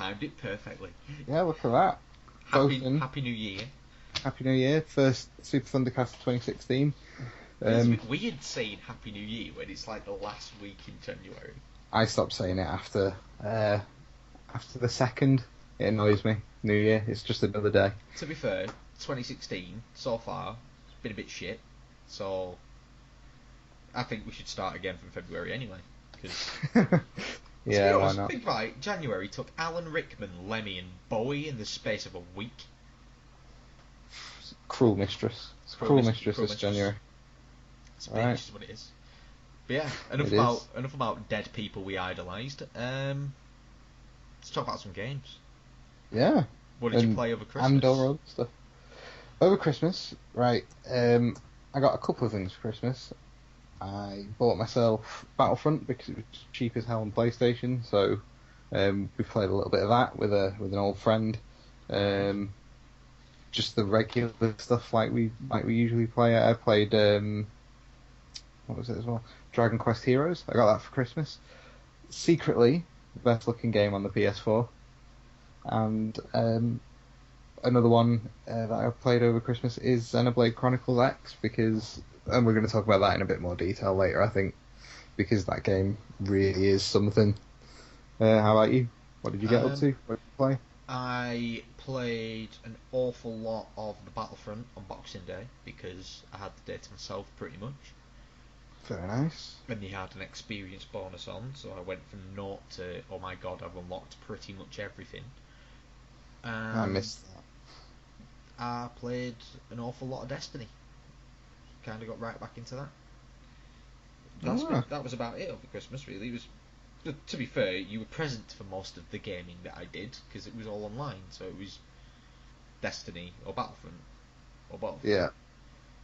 timed it perfectly. Yeah, look at that. Happy New Year. Happy New Year. First Super Thundercast of 2016. It's a bit weird saying Happy New Year when it's like the last week in January. I stopped saying it after the second. It annoys me. New Year. It's just another day. To be fair, 2016 so far has been a bit shit. So I think we should start again from February anyway. Cause, yeah, why not? Think about it. January took Alan Rickman, Lemmy, and Bowie in the space of a week. Cruel mistress. Cruel mistress this January. It's is what it is. But yeah, enough about dead people we idolised. Let's talk about some games. Yeah. What did you play over Christmas? And all other stuff. Over Christmas, right. I got a couple of things for Christmas. I bought myself Battlefront because it was cheap as hell on PlayStation, so we played a little bit of that with an old friend. Just the regular stuff like we usually play. I played what was it as well? Dragon Quest Heroes. I got that for Christmas. Secretly, the best looking game on the PS4. And another one that I played over Christmas is Xenoblade Chronicles X and we're going to talk about that in a bit more detail later, I think, because that game really is something. How about you? What did you get up to? What did you play? I played an awful lot of the Battlefront on Boxing Day because I had the day to myself pretty much. Very nice. And you had an experience bonus on, so I went from 0 to, oh my god, I've unlocked pretty much everything. I missed that. I played an awful lot of Destiny. Kind of got right back into that. That was about it over Christmas, really. It was, to be fair, you were present for most of the gaming that I did because it was all online. So it was Destiny or Battlefront or both. Yeah,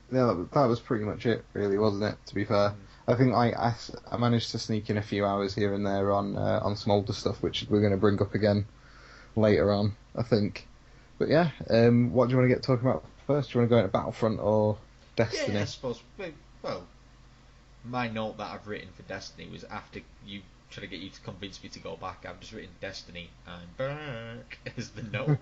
that was pretty much it, really, wasn't it? To be fair, I think I managed to sneak in a few hours here and there on some older stuff, which we're going to bring up again later on, I think. But yeah, what do you want to get talking about first? Do you want to go into Battlefront or Destiny? Yeah, I suppose. Well, my note that I've written for Destiny was after you trying to get you to convince me to go back. I've just written Destiny and back as the note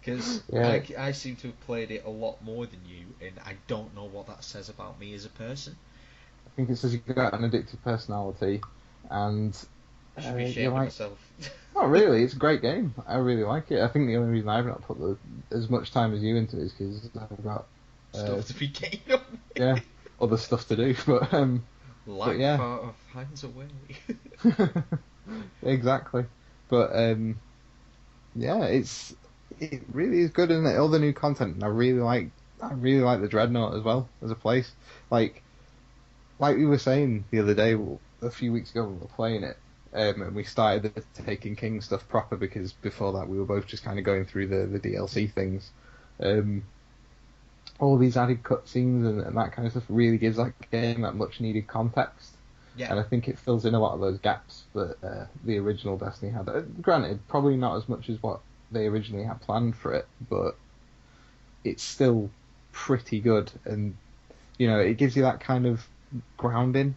because I seem to have played it a lot more than you, and I don't know what that says about me as a person. I think it says you've got an addictive personality, and I should be ashamed of myself. Not really, it's a great game. I really like it. I think the only reason I've not put as much time as you into it is because I've got stuff to be getting on with. Yeah, other stuff to do, but yeah. Far finds a way. Exactly. But yeah, it really is good, isn't it? All the new content, and I really like the Dreadnought as well as a place. Like we were saying the other day, a few weeks ago when we were playing it, and we started the Taken King stuff proper because before that we were both just kind of going through the DLC things. All these added cutscenes and that kind of stuff really gives that game that much needed context. Yeah. And I think it fills in a lot of those gaps that the original Destiny had. Granted, probably not as much as what they originally had planned for it, but it's still pretty good. And, it gives you that kind of grounding,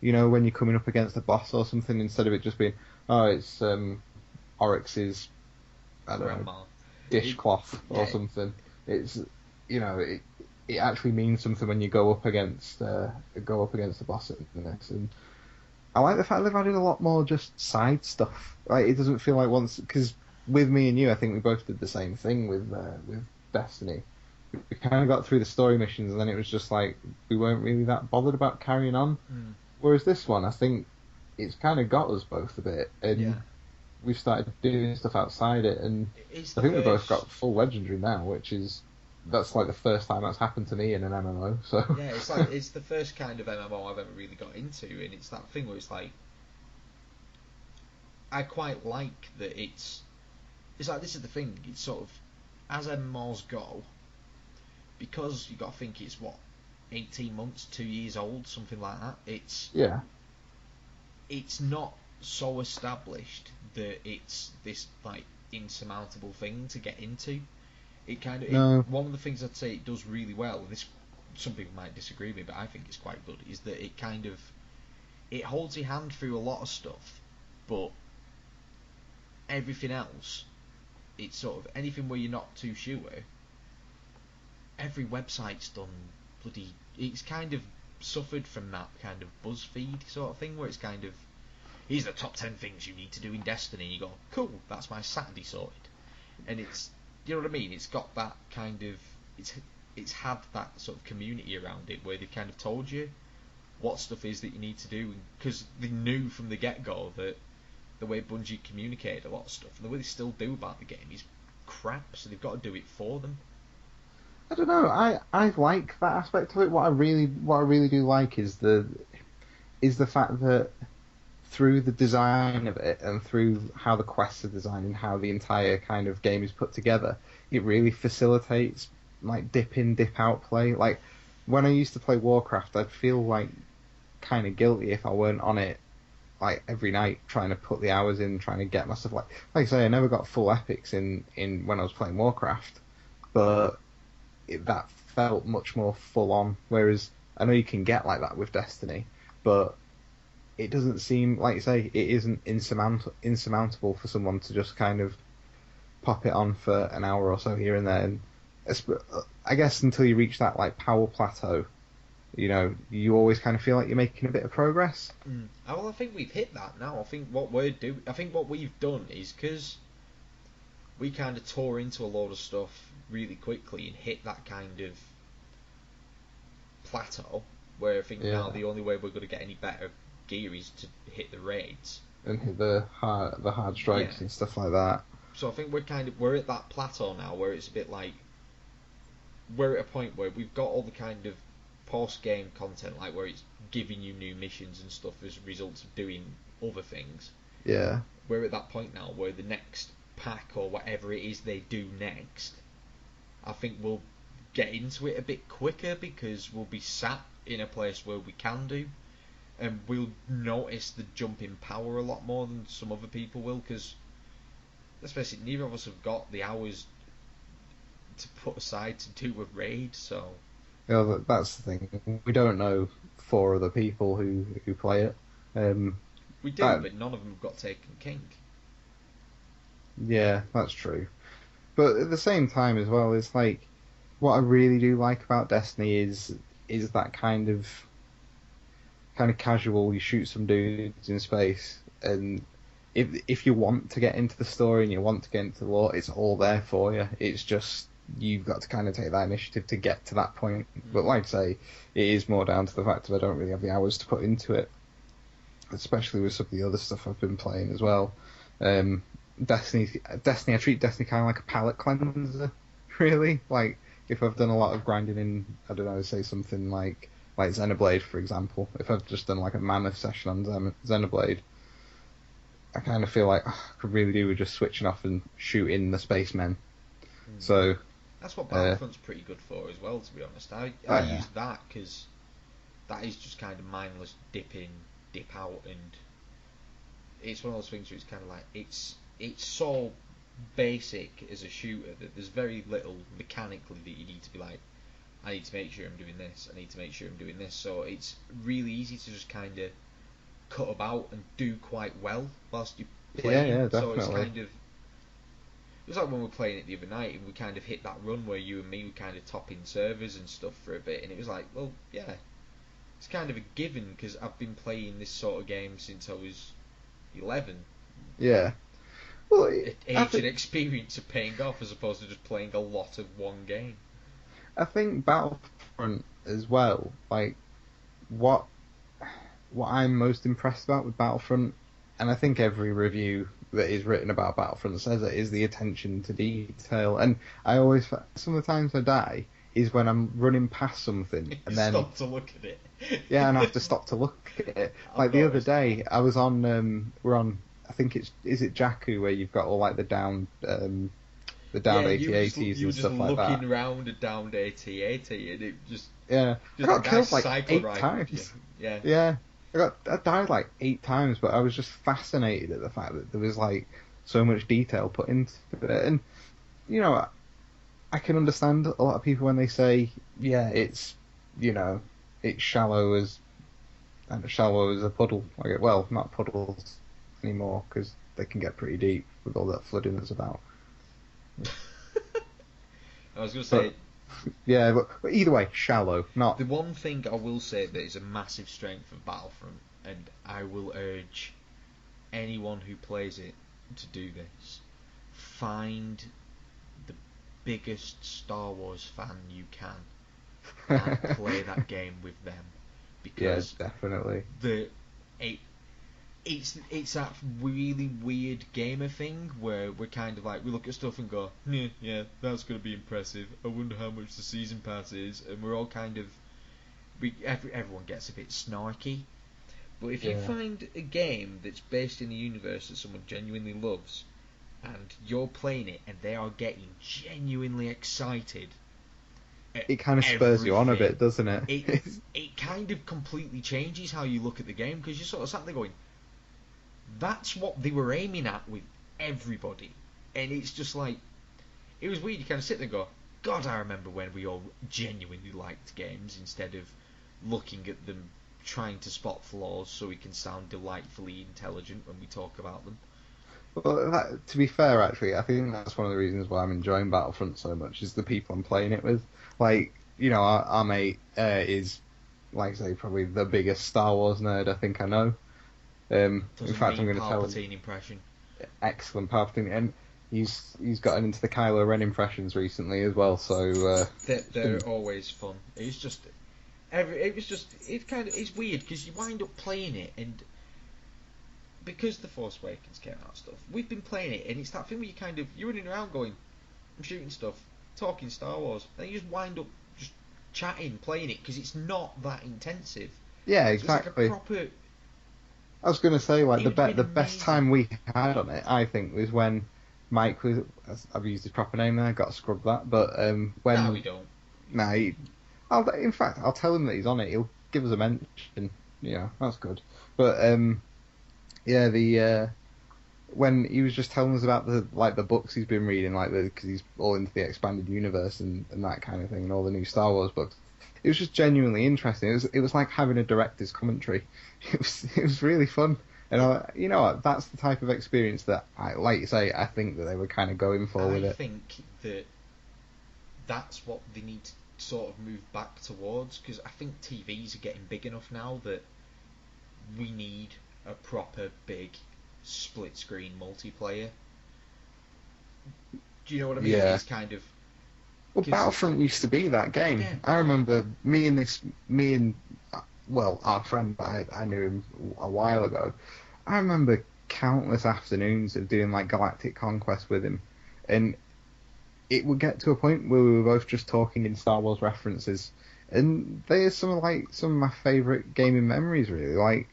when you're coming up against a boss or something, instead of it just being, it's Oryx's, I don't know, dishcloth or something. It's, it actually means something when you go up against the boss in this. And I like the fact they've added a lot more just side stuff. Like, it doesn't feel like once, because with me and you, I think we both did the same thing with Destiny. We kind of got through the story missions, and then it was just like we weren't really that bothered about carrying on. Whereas this one, I think it's kind of got us both a bit, and we've started doing stuff outside it, and I think we've both got full legendary now, that's like the first time that's happened to me in an MMO. So yeah, it's like it's the first kind of MMO I've ever really got into, and it's that thing where it's like I quite like that it's like this is the thing. It's sort of as MMOs go, because you got to think it's 18 months, 2 years old, something like that. It's not so established that it's this like insurmountable thing to get into. It kind of one of the things I'd say it does really well, and this some people might disagree with me, but I think it's quite good, is that it holds your hand through a lot of stuff, but everything else, it's sort of anything where you're not too sure. Every website's done bloody. It's kind of suffered from that kind of BuzzFeed sort of thing, where it's kind of, here's the top 10 things you need to do in Destiny. And you go, cool, that's my Saturday sorted. And it's, you know what I mean? It's got that kind of, it's had that sort of community around it where they've kind of told you what stuff is that you need to do, because they knew from the get-go that the way Bungie communicated a lot of stuff and the way they still do about the game is crap, so they've got to do it for them. I don't know. I like that aspect of it. What I really do like is the fact that through the design of it and through how the quests are designed and how the entire kind of game is put together, it really facilitates like dip in, dip out play. Like when I used to play Warcraft, I'd feel like kind of guilty if I weren't on it like every night trying to put the hours in, trying to get myself like I say, I never got full epics in when I was playing Warcraft, but that felt much more full on. Whereas I know you can get like that with Destiny, but it doesn't seem, like you say, it isn't insurmountable for someone to just kind of pop it on for an hour or so here and there. And I guess until you reach that like power plateau, you know, you always kind of feel like you're making a bit of progress. Well, I think we've hit that now. I think what we've done is, because we kind of tore into a load of stuff really quickly and hit that kind of plateau where I think now the only way we're going to get any better gear is to hit the raids and hit the hard strikes and stuff like that. So I think we're at that plateau now where it's a bit like we're at a point where we've got all the kind of post-game content, like where it's giving you new missions and stuff as a result of doing other things. Yeah. We're at that point now where the next pack or whatever it is they do next, I think we'll get into it a bit quicker because we'll be sat in a place where we can do, and we'll notice the jump in power a lot more than some other people will, because let's face it, neither of us have got the hours to put aside to do a raid, so... Yeah, that's the thing. We don't know 4 other people who play it. We do, but none of them have got Taken King. Yeah, that's true. But at the same time as well, it's like, what I really do like about Destiny is that kind of casual, you shoot some dudes in space, and if you want to get into the story and you want to get into the lore, it's all there for you. It's just, you've got to kind of take that initiative to get to that point. But like I say, it is more down to the fact that I don't really have the hours to put into it, especially with some of the other stuff I've been playing as well. Destiny, I treat Destiny kind of like a palate cleanser, really. Like, if I've done a lot of grinding in, I don't know, say something like Xenoblade, for example. If I've just done like a mammoth session on Xenoblade, I kind of feel like I could really do with just switching off and shooting the spacemen. So that's what Battlefront's pretty good for as well, to be honest. I use that because that is just kind of mindless dip in, dip out, and it's one of those things where it's kind of like it's so basic as a shooter that there's very little mechanically that you need to be like, I need to make sure I'm doing this, I need to make sure I'm doing this. So it's really easy to just kind of cut about and do quite well whilst you play. Yeah, definitely. So it's kind of, it was like when we were playing it the other night and we kind of hit that run where you and me were kind of topping servers and stuff for a bit, and it was like, well, yeah, it's kind of a given because I've been playing this sort of game since I was 11. Yeah. Well, age and experience are paying off as opposed to just playing a lot of one game. I think Battlefront as well, like, what I'm most impressed about with Battlefront, and I think every review that is written about Battlefront says it, is the attention to detail. And I always, some of the times I die is when I'm running past something and then stop to look at it. Yeah, and I have to stop to look at it. Like the other day, I was on, we're on, I think is it Jakku, where you've got all like the downed AT-ATs and stuff like that. You're just looking around a downed AT-AT and it just... Yeah, I got killed like 8 times. Yeah. I died like 8 times, but I was just fascinated at the fact that there was like so much detail put into it. And, you know, I can understand a lot of people when they say, yeah, it's, you know, it's shallow as a puddle. Like, well, not puddles anymore, because they can get pretty deep with all that flooding that's about. I was going to say... Yeah, but either way, shallow, not... The one thing I will say that is a massive strength of Battlefront, and I will urge anyone who plays it to do this, find the biggest Star Wars fan you can and play that game with them, because definitely it's that really weird gamer thing where we're kind of like, we look at stuff and go, yeah, that's going to be impressive, I wonder how much the season pass is, and we're all kind of, everyone gets a bit snarky. But if you find a game that's based in a universe that someone genuinely loves, and you're playing it and they are getting genuinely excited, it kind of spurs you on a bit, doesn't it? It kind of completely changes how you look at the game, because you're sort of sat there going, that's what they were aiming at with everybody. And it's just like, it was weird. You kind of sit there and go, God, I remember when we all genuinely liked games instead of looking at them trying to spot flaws so we can sound delightfully intelligent when we talk about them. Well, to be fair, actually, I think that's one of the reasons why I'm enjoying Battlefront so much, is the people I'm playing it with. Like, you know, our mate is, like I say, probably the biggest Star Wars nerd I think I know. In fact, I'm going to tell him. Impression. Excellent Palpatine, and he's gotten into the Kylo Ren impressions recently as well. So they're always fun. It's weird because you wind up playing it, and because The Force Awakens came out and stuff, we've been playing it, and it's that thing where you're running around going, I'm shooting stuff, talking Star Wars, and you just wind up just chatting, playing it, because it's not that intensive. Yeah, exactly. So it's like a proper... I was going to say, like, the best time we had on it, I think, was when Mike was... I've used his proper name there, got to scrub that, but when... No, we don't. Nah, in fact, I'll tell him that he's on it, he'll give us a mention, yeah, that's good. But, when he was just telling us about the books he's been reading, because he's all into the expanded universe and that kind of thing, and all the new Star Wars books, it was just genuinely interesting. It was like having a director's commentary. It was really fun, and you know what? That's the type of experience that like you say, I think that they were kind of going for with it. I think that that's what they need to sort of move back towards, because I think TVs are getting big enough now that we need a proper big split screen multiplayer. Do you know what I mean? Yeah. It's kind of... Well, Battlefront used to be that game. Yeah. I remember our friend, I knew him a while ago. I remember countless afternoons of doing like Galactic Conquest with him, and it would get to a point where we were both just talking in Star Wars references, and they are some of my favourite gaming memories, really. Like,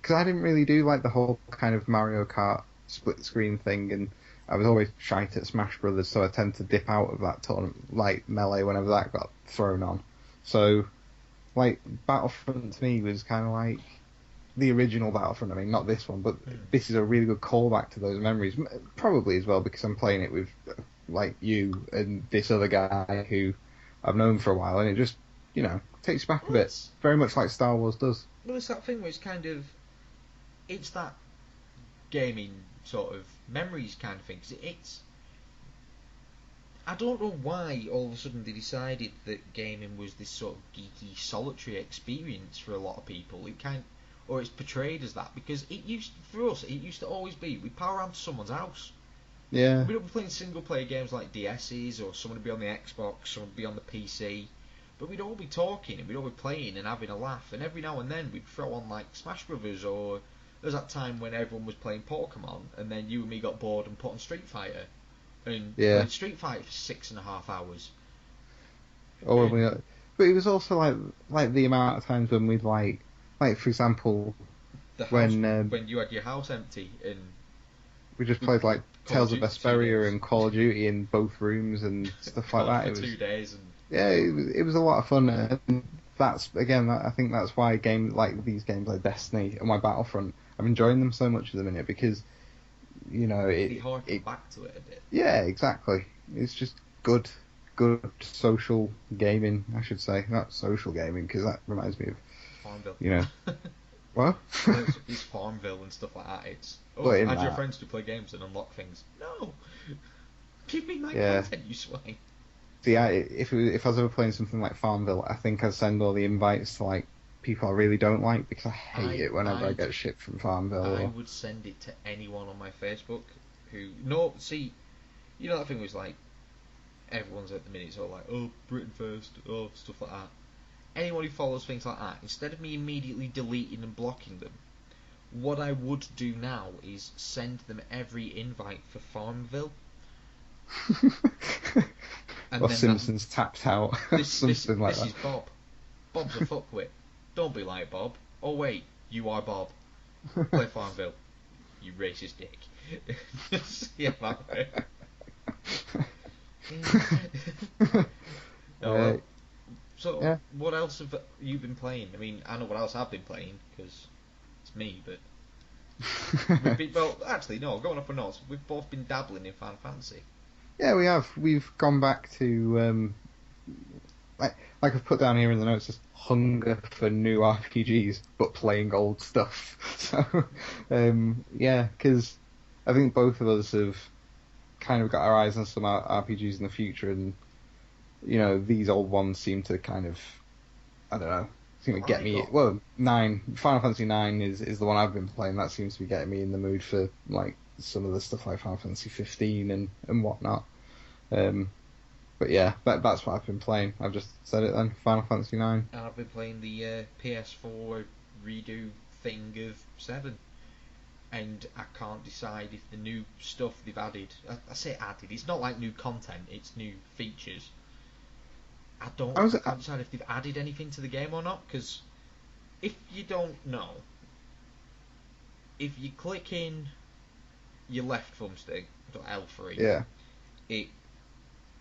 because I didn't really do like the whole kind of Mario Kart split screen thing, and I was always shite at Smash Brothers, so I tend to dip out of that tournament, like Melee, whenever that got thrown on. So, like, Battlefront to me was kind of like the original Battlefront. I mean, not this one, but this is a really good callback to those memories. Probably as well because I'm playing it with, like, you and this other guy who I've known for a while, and it just, you know, takes you back a bit. Very much like Star Wars does. Well, it's that thing where it's kind of... It's that gaming sort of memories kind of thing. 'Cause it's... I don't know why all of a sudden they decided that gaming was this sort of geeky, solitary experience for a lot of people. Or it's portrayed as that, because for us, it used to always be, we'd power around to someone's house. Yeah. We'd be playing single player games like DS's, or someone would be on the Xbox, someone would be on the PC. But we'd all be talking, and we'd all be playing and having a laugh, and every now and then we'd throw on like Smash Brothers, or there was that time when everyone was playing Pokemon, and then you and me got bored and put on Street Fighter. And played Street Fighter for 6.5 hours. But it was also like the amount of times when we'd like for example, when you had your house empty and we just played like Tales of Vesperia and Call of Duty in both rooms and stuff like that. It was 2 days. And... Yeah, it was a lot of fun. And that's again, I think that's why these games like Destiny and my Battlefront, I'm enjoying them so much at the minute, because you know it harkens back to it a bit. Yeah, exactly. It's just good social gaming, I should say, not social gaming, because that reminds me of Farmville. You know, What? It's Farmville and stuff like that. It's But in add your that, friends to play games and unlock things. No, give me my yeah. content, you swine. See, if I was ever playing something like Farmville, I think I'd send all the invites to like people I really don't like because I hate it whenever I get shit from Farmville. I would send it to anyone on my Facebook who no see, you know that thing was like everyone's at the minute it's all like oh Britain first, oh stuff like that. Anyone who follows things like that, instead of me immediately deleting and blocking them, what I would do now is send them every invite for Farmville. And or then Simpsons tapped out. Something like that. This is Bob. Bob's a fuckwit. Don't be like Bob. Oh wait, you are Bob. Play Farmville. You racist dick. Yeah, that way. No, well, so yeah. what else have you been playing? I mean, I know what else I've been playing because it's me, but well, actually, no. Going off for notes, we've both been dabbling in Final Fantasy. Yeah, we have. We've gone back to like I've put down here in the notes, just hunger for new RPGs, but playing old stuff. So yeah, because I think both of us have kind of got our eyes on some RPGs in the future, and you know these old ones seem to kind of, I don't know, seem to get me. Well, Final Fantasy IX is the one I've been playing. That seems to be getting me in the mood for like some of the stuff like Final Fantasy 15 and whatnot. But yeah, that's what I've been playing. I've just said it then. Final Fantasy IX. And I've been playing the PS4 redo thing of 7. And I can't decide if the new stuff they've added. I say added. It's not like new content. It's new features. I can't decide if they've added anything to the game or not. Because if you don't know, if you click in your left thumbstick, L3, yeah, it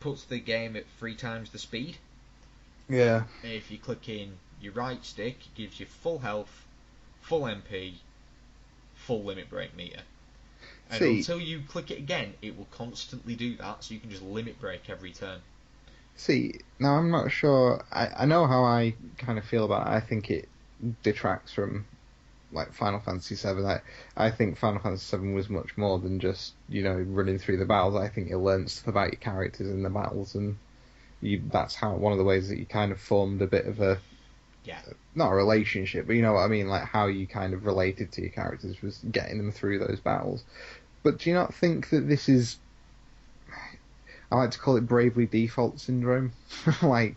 puts the game at 3 times the speed. Yeah. And if you click in your right stick, it gives you full health, full MP, full limit break meter. And until you click it again, it will constantly do that, so you can just limit break every turn. See, now I'm not sure. I know how I kind of feel about it. I think it detracts from like Final Fantasy VII. I think Final Fantasy VII was much more than just, you know, running through the battles. I think you learned stuff about your characters in the battles, and that's how one of the ways that you kind of formed a bit of a, not a relationship, but you know what I mean, like how you kind of related to your characters was getting them through those battles. But do you not think that this is, I like to call it bravely default syndrome? Like,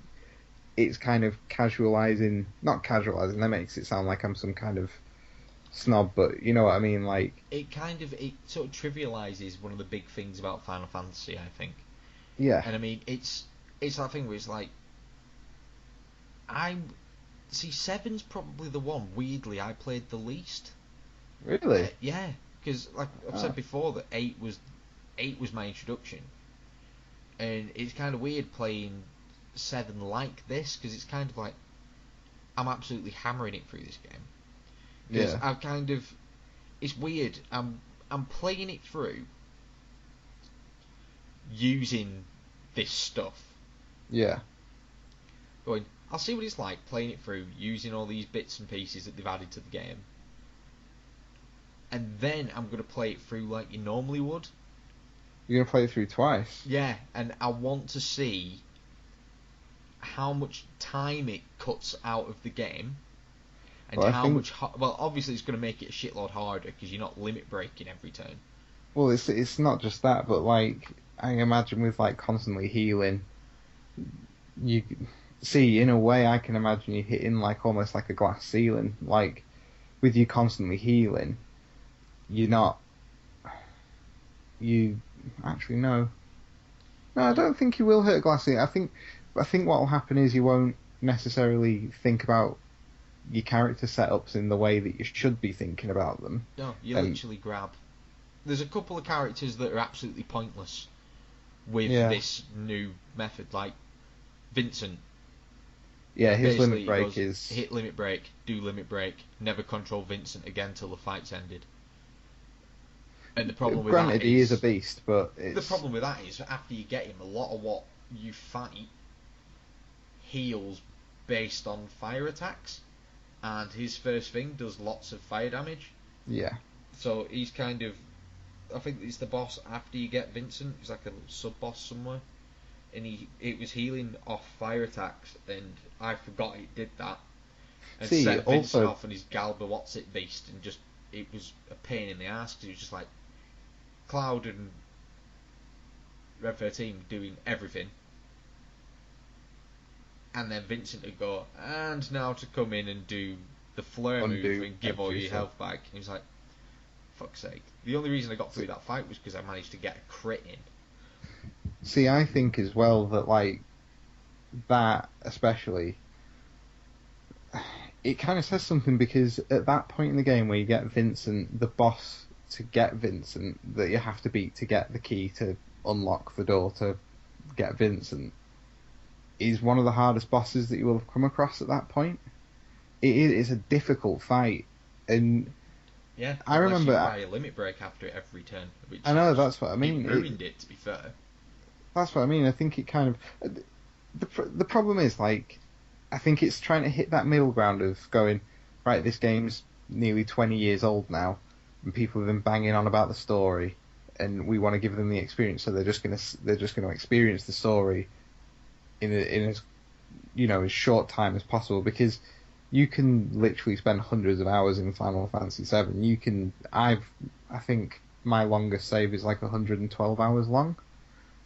it's kind of not casualizing, that makes it sound like I'm some kind of snob, but you know what I mean, like... It sort of trivializes one of the big things about Final Fantasy, I think. Yeah. And I mean, it's that thing where it's like... See, 7's probably the one, weirdly, I played the least. Really? Yeah, because like I've said before, that 8 was my introduction. And it's kind of weird playing 7 like this, because it's kind of like I'm absolutely hammering it through this game. Because I've kind of, it's weird. I'm playing it through using this stuff. Yeah. Going, I'll see what it's like playing it through using all these bits and pieces that they've added to the game. And then I'm going to play it through like you normally would. You're going to play it through twice? Yeah, and I want to see how much time it cuts out of the game. And well, obviously it's going to make it a shitload harder because you're not limit breaking every turn. Well, it's not just that, but like I imagine with like constantly healing, you see, in a way, I can imagine you hitting like almost like a glass ceiling. Like with you constantly healing, you actually no, I don't think you will hit a glass ceiling. I think what will happen is you won't necessarily think about your character setups in the way that you should be thinking about them. No, you literally grab. There's a couple of characters that are absolutely pointless with this new method, like Vincent. Yeah, his limit break is... hit limit break, do limit break, never control Vincent again till the fight's ended. And the problem with that is... Granted, he is a beast, but it's... The problem with that is, after you get him, a lot of what you fight heals based on fire attacks. and his first thing does lots of fire damage. Yeah. So he's kind of, I think it's the boss after you get Vincent. He's like a little sub boss somewhere, and it was healing off fire attacks, and I forgot it did that, and set Vincent off on his Galba What's It beast, and just it was a pain in the ass because it was just like Cloud and Red 13 doing everything, and then Vincent would go, and now to come in and do the flare move and give all your health back. And he was like, fuck's sake. The only reason I got through that fight was because I managed to get a crit in. See, I think as well that, like, that especially, it kind of says something, because at that point in the game where you get Vincent, the boss to get Vincent that you have to beat to get the key to unlock the door to get Vincent is one of the hardest bosses that you will have come across at that point. It is a difficult fight, and yeah, I remember you buy a limit break after every turn. Which I know, that's what I mean. It ruined it, to be fair. That's what I mean. I think it kind of the problem is, like, I think it's trying to hit that middle ground of going, right, this game's nearly 20 years old now, and people have been banging on about the story, and we want to give them the experience, so they're just gonna experience the story in as, you know, as short time as possible, because you can literally spend hundreds of hours in Final Fantasy VII. I think my longest save is like 112 hours long,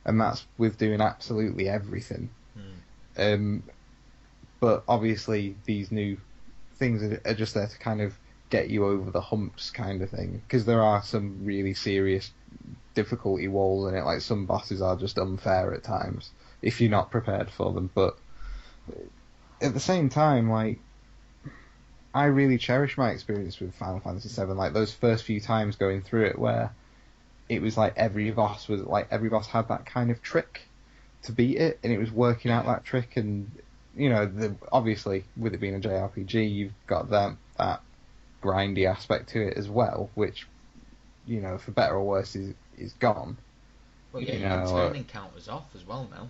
and that's with doing absolutely everything. But obviously these new things are just there to kind of get you over the humps, kind of thing, because there are some really serious difficulty walls in it. Like, some bosses are just unfair at times if you're not prepared for them. But at the same time, like, I really cherish my experience with Final Fantasy VII. Like, those first few times going through it, where it was like every boss had that kind of trick to beat it, and it was working out that trick. And, you know, obviously with it being a JRPG, you've got that grindy aspect to it as well, which, you know, for better or worse, is gone. Well, yeah, you can turn encounters off as well now.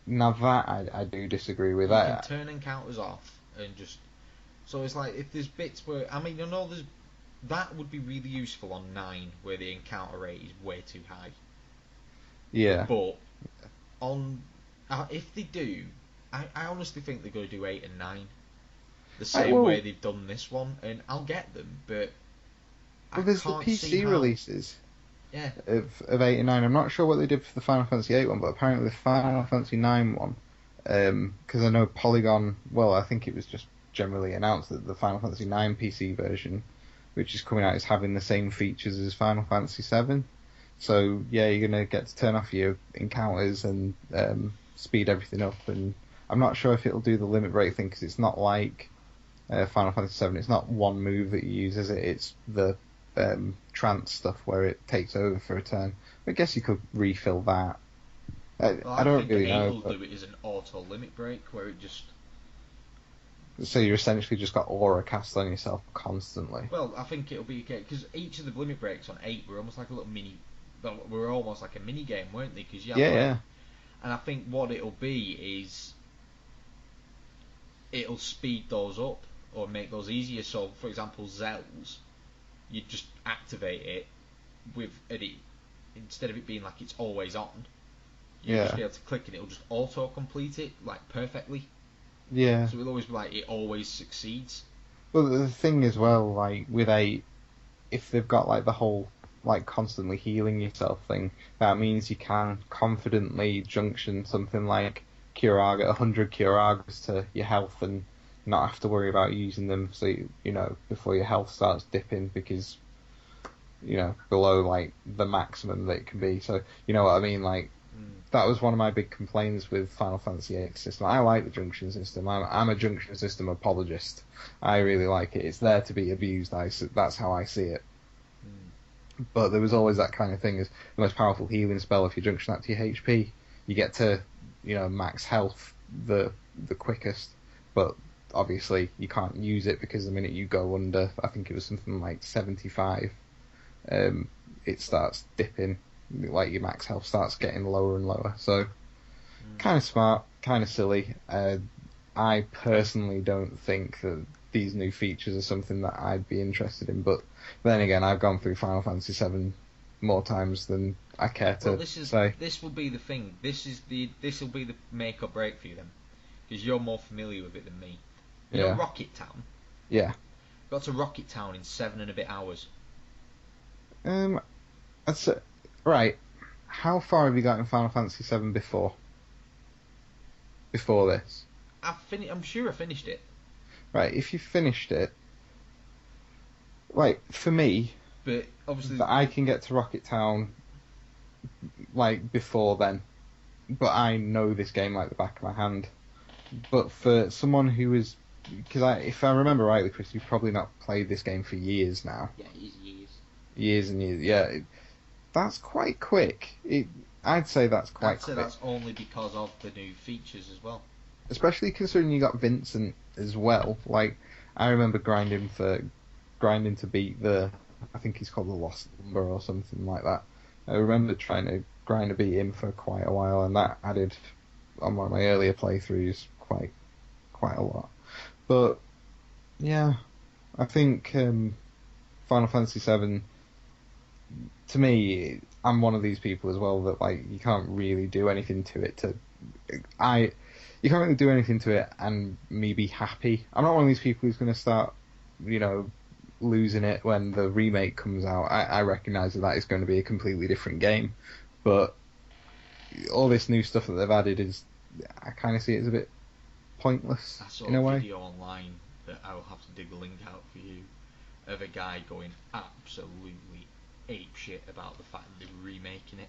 Now that I do disagree with that. You can turn encounters off and just... So it's like, if there's bits where... I mean, I know that would be really useful on 9, where the encounter rate is way too high. Yeah. But on... if they do... I honestly think they're going to do 8 and 9. The same way they've done this one, and I'll get them, but... Well, there's the PC releases. Yeah. Of 8 and 9. I'm not sure what they did for the Final Fantasy VIII one, but apparently the Final Fantasy IX one, because I know Polygon, well, I think it was just generally announced that the Final Fantasy IX PC version, which is coming out, is having the same features as Final Fantasy VII. So, yeah, you're going to get to turn off your encounters and speed everything up, and I'm not sure if it'll do the limit break thing, because it's not like Final Fantasy VII. It's not one move that you use, is it? It's the trance stuff where it takes over for a turn. I guess you could refill that. I don't really know. Will do it as an auto limit break where it just... So you're essentially just got aura cast on yourself constantly. Well, I think it'll be okay, because each of the limit breaks on 8 were almost like a little mini... were almost like a mini game, weren't they? Cause yeah. And I think what it'll be is... it'll speed those up or make those easier. So, for example, Zells, you just activate it with instead of it being like it's always on, you'll just be able to click and it'll just auto complete it like perfectly. Yeah. So it'll always be like it always succeeds. Well, the thing as well, like with 8, if they've got like the whole like constantly healing yourself thing, that means you can confidently junction something like 100 Curagas to your health and not have to worry about using them, so you know, before your health starts dipping, because, you know, below like the maximum that it can be. So, you know what I mean? Like, that was one of my big complaints with Final Fantasy VIII system. I like the junction system. I'm a junction system apologist. I really like it. It's there to be abused. That's how I see it. But there was always that kind of thing as the most powerful healing spell. If you junction that to your HP, you get to, you know, max health the quickest. But obviously you can't use it, because the minute you go under, I think it was something like 75, it starts dipping. Like, your max health starts getting lower and lower. So kind of smart, kind of silly. I I personally don't think that these new features are something that I'd be interested in. But then again, I've gone through Final Fantasy VII more times than I care to say. This will be the thing. This will be the make or break for you then, because you're more familiar with it than me. You know Rocket Town? Yeah. Got to Rocket Town in 7 and a bit hours. I'd say, right. How far have you got in Final Fantasy VII before? Before this? I'm sure I finished it. Right, if you finished it, like for me, but obviously I can get to Rocket Town like before then, but I know this game like the back of my hand. But for someone who is, because if I remember rightly, Chris, you've probably not played this game for years now. Yeah, years. Years and years. Yeah, that's quite quick. I'd say that's quite quick. That's only because of the new features as well. Especially considering you got Vincent as well. Like, I remember grinding to beat I think he's called the Lost Number or something like that. I remember trying to grind to beat him for quite a while, and that added on one of my earlier playthroughs quite a lot. But yeah, I think Final Fantasy VII, to me, I'm one of these people as well that like you can't really do anything to it you can't really do anything to it and me be happy. I'm not one of these people who's going to start, losing it when the remake comes out. I recognise that is going to be a completely different game, but all this new stuff that they've added I kind of see it as a bit pointless in a way. I saw a video online that I'll have to dig the link out for you of a guy going absolutely apeshit about the fact that they're remaking it,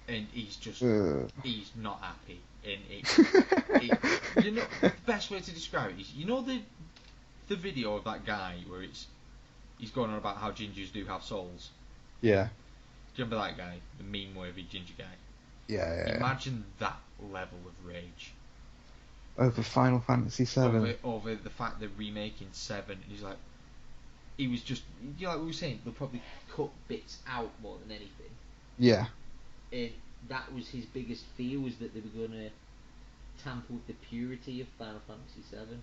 and he's just he's not happy. And the best way to describe it is, the video of that guy where he's going on about how gingers do have souls. Yeah. Do you remember that guy, the meme-worthy ginger guy? Yeah. Imagine that level of rage over Final Fantasy VII. Over the fact they're remaking 7. And he's like, he was just, like we were saying, they'll probably cut bits out more than anything. Yeah. And that was his biggest fear, was that they were going to tamper with the purity of Final Fantasy VII.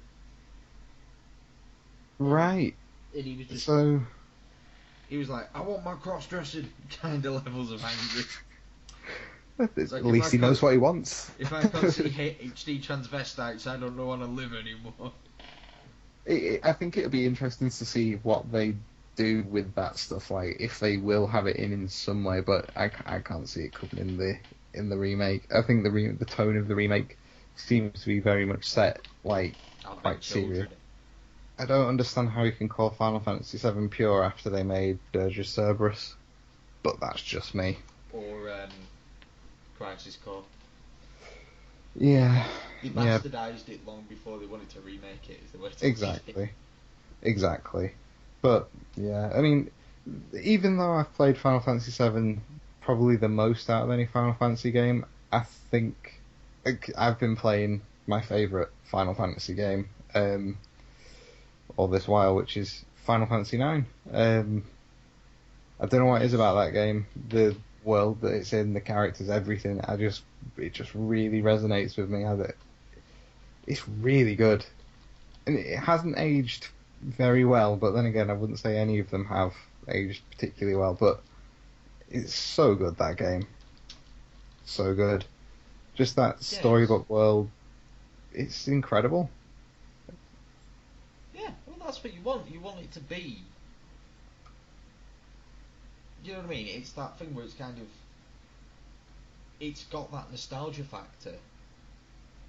Right. And he was just... So... He was like, I want my cross-dressing kind of levels of angry. At least he knows what he wants. If I can't see HD transvestites, I don't know how to live anymore. I think it'll be interesting to see what they do with that stuff, like if they will have it in some way, but I can't see it coming in the remake. I think the tone of the remake seems to be very much set like quite serious. I don't understand how you can call Final Fantasy VII pure after they made Dirge Cerberus, but that's just me. Or Crisis Core. Yeah. They bastardised it long before they wanted to remake it. Is the way to Exactly. But yeah, I mean, even though I've played Final Fantasy VII probably the most out of any Final Fantasy game, I think I've been playing my favourite Final Fantasy game all this while, which is Final Fantasy IX. I don't know what it is about that game, the world that it's in, the characters, everything. It just really resonates with me. It's really good, and it hasn't aged very well. But then again, I wouldn't say any of them have aged particularly well. But it's so good, that game. So good. Just that storybook world. It's incredible. Yeah, well, that's what you want. You want it to be. You know what I mean? It's that thing where it's kind of... It's got that nostalgia factor.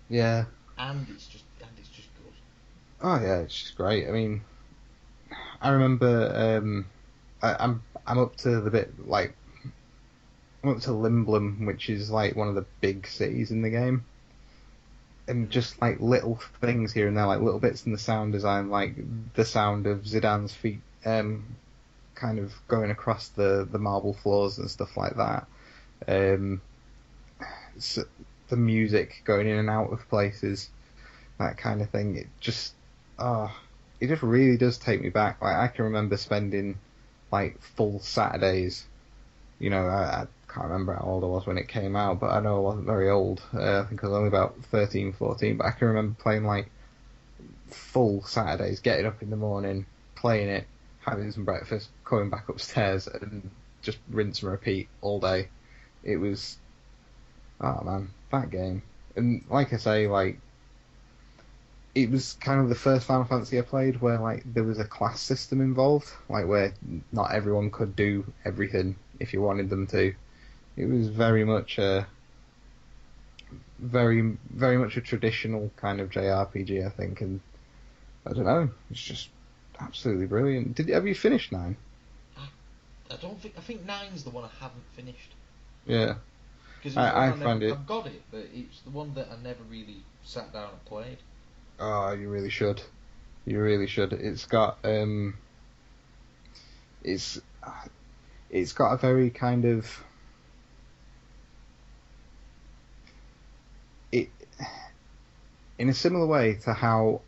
Yeah. And it's just good. Oh yeah, it's just great. I mean, I remember I'm up to the bit like I'm up to Limblum, which is like one of the big cities in the game, and just like little things here and there, like little bits in the sound design, like the sound of Zidane's feet kind of going across the marble floors and stuff like that. So the music going in and out of places, that kind of thing. It just really does take me back. Like I can remember spending like full Saturdays. I can't remember how old I was when it came out, but I know I wasn't very old. I think I was only about 13, 14, but I can remember playing like full Saturdays, getting up in the morning, playing it, having some breakfast, coming back upstairs, and just rinse and repeat all day. It was, oh man, that game. And like I say, like, it was kind of the first Final Fantasy I played where like there was a class system involved, like where not everyone could do everything if you wanted them to. It was very much a traditional kind of JRPG, I think, and I don't know, it's just absolutely brilliant. Have you finished 9? I think 9's the one I haven't finished. Yeah. Because I've got it, but it's the one that I never really sat down and played. Oh, you really should. You really should. It's got it's got a very kind of it in a similar way to how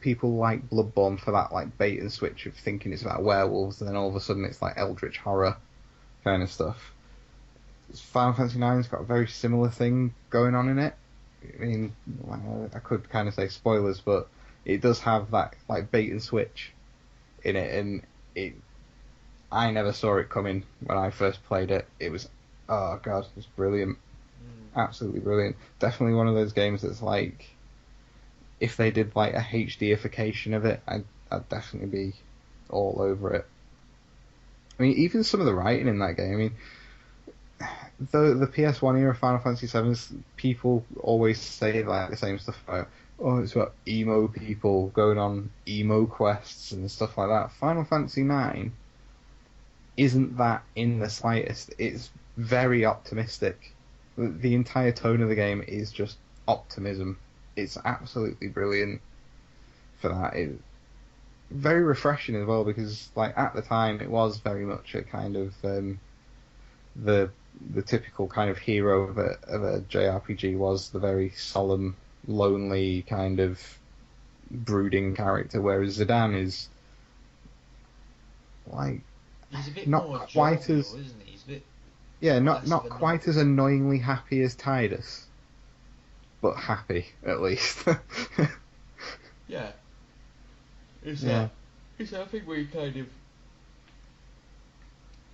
people like Bloodborne for that like bait and switch of thinking it's about werewolves and then all of a sudden it's like eldritch horror kind of stuff. Final Fantasy IX's got a very similar thing going on in it. I mean, I could kind of say spoilers, but it does have that like bait and switch in it, and I never saw it coming when I first played it. It was, oh god, it's brilliant, absolutely brilliant. Definitely one of those games that's like, if they did like a HDification of it, I'd definitely be all over it. I mean, even some of the writing in that game. I mean, the PS1 era Final Fantasy VII's, people always say like the same stuff about, oh, it's about emo people going on emo quests and stuff like that. Final Fantasy IX isn't that in the slightest. It's very optimistic. The entire tone of the game is just optimism. It's absolutely brilliant for that. It's very refreshing as well because, like, at the time it was very much a kind of the typical kind of hero of a JRPG was the very solemn, lonely kind of brooding character, whereas Zidane is like he's a bit not more quite jovial, as isn't he? He's a bit not quite as annoyingly happy as Tidus, but happy at least. Yeah. Yeah. It's I think we kind of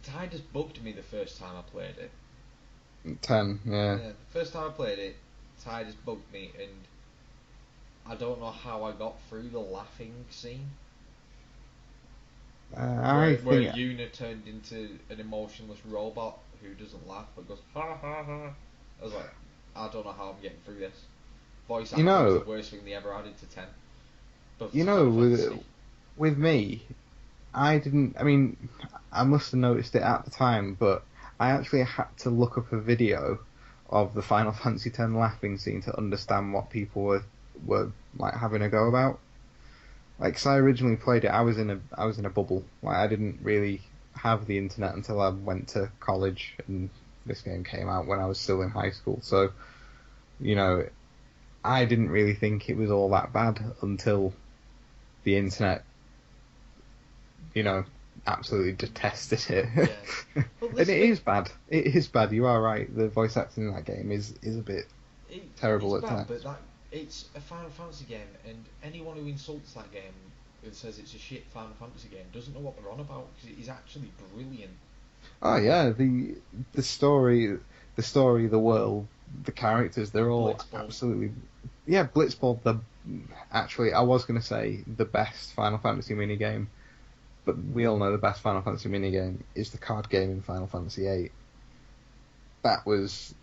Tidus bugged me the first time I played it. 10, yeah. The first time I played it, Tidus bugged me, and I don't know how I got through the laughing scene. Where Yuna turned into an emotionless robot who doesn't laugh but goes ha ha ha. I was like, I don't know how I'm getting through this. Voice acting was the worst thing they ever added to 10. But with me, I mean, I must have noticed it at the time, but I actually had to look up a video of the Final Fantasy X laughing scene to understand what people were like having a go about. Like, 'cause I originally played it, I was in a bubble. Like, I didn't really have the internet until I went to college, and this game came out when I was still in high school. So, you know, I didn't really think it was all that bad until the internet, you know, absolutely detested it. Yeah. Well, and it is bad. It is bad. You are right. The voice acting in that game is a bit terrible at times. But it's a Final Fantasy game, and anyone who insults that game and says it's a shit Final Fantasy game doesn't know what they're on about, because it is actually brilliant. Oh yeah, the story, the world, the characters, they're all absolutely. Yeah, Blitzball. Actually, I was going to say the best Final Fantasy minigame, but we all know the best Final Fantasy minigame is the card game in Final Fantasy VIII. That was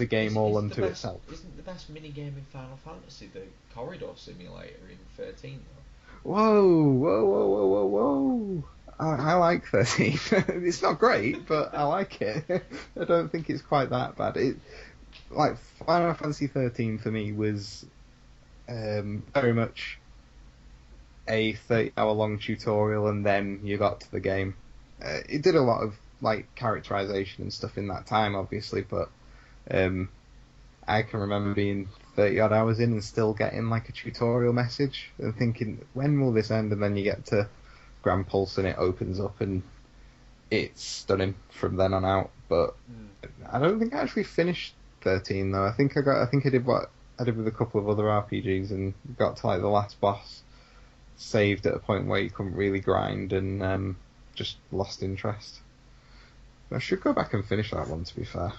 a game all unto itself. Isn't the best minigame in Final Fantasy the corridor simulator in 13 though? Whoa! I like 13. It's not great, but I like it. I don't think it's quite that bad. Like Final Fantasy 13 for me was very much a 30-hour long tutorial, and then you got to the game. It did a lot of like characterization and stuff in that time, obviously, but I can remember being 30 odd hours in and still getting like a tutorial message and thinking, when will this end? And then you get to Grand Pulse and it opens up and it's stunning from then on out. but I don't think I actually finished 13 though. I think I did what I did with a couple of other RPGs and got to like the last boss, saved at a point where you couldn't really grind and just lost interest. I should go back and finish that one, to be fair.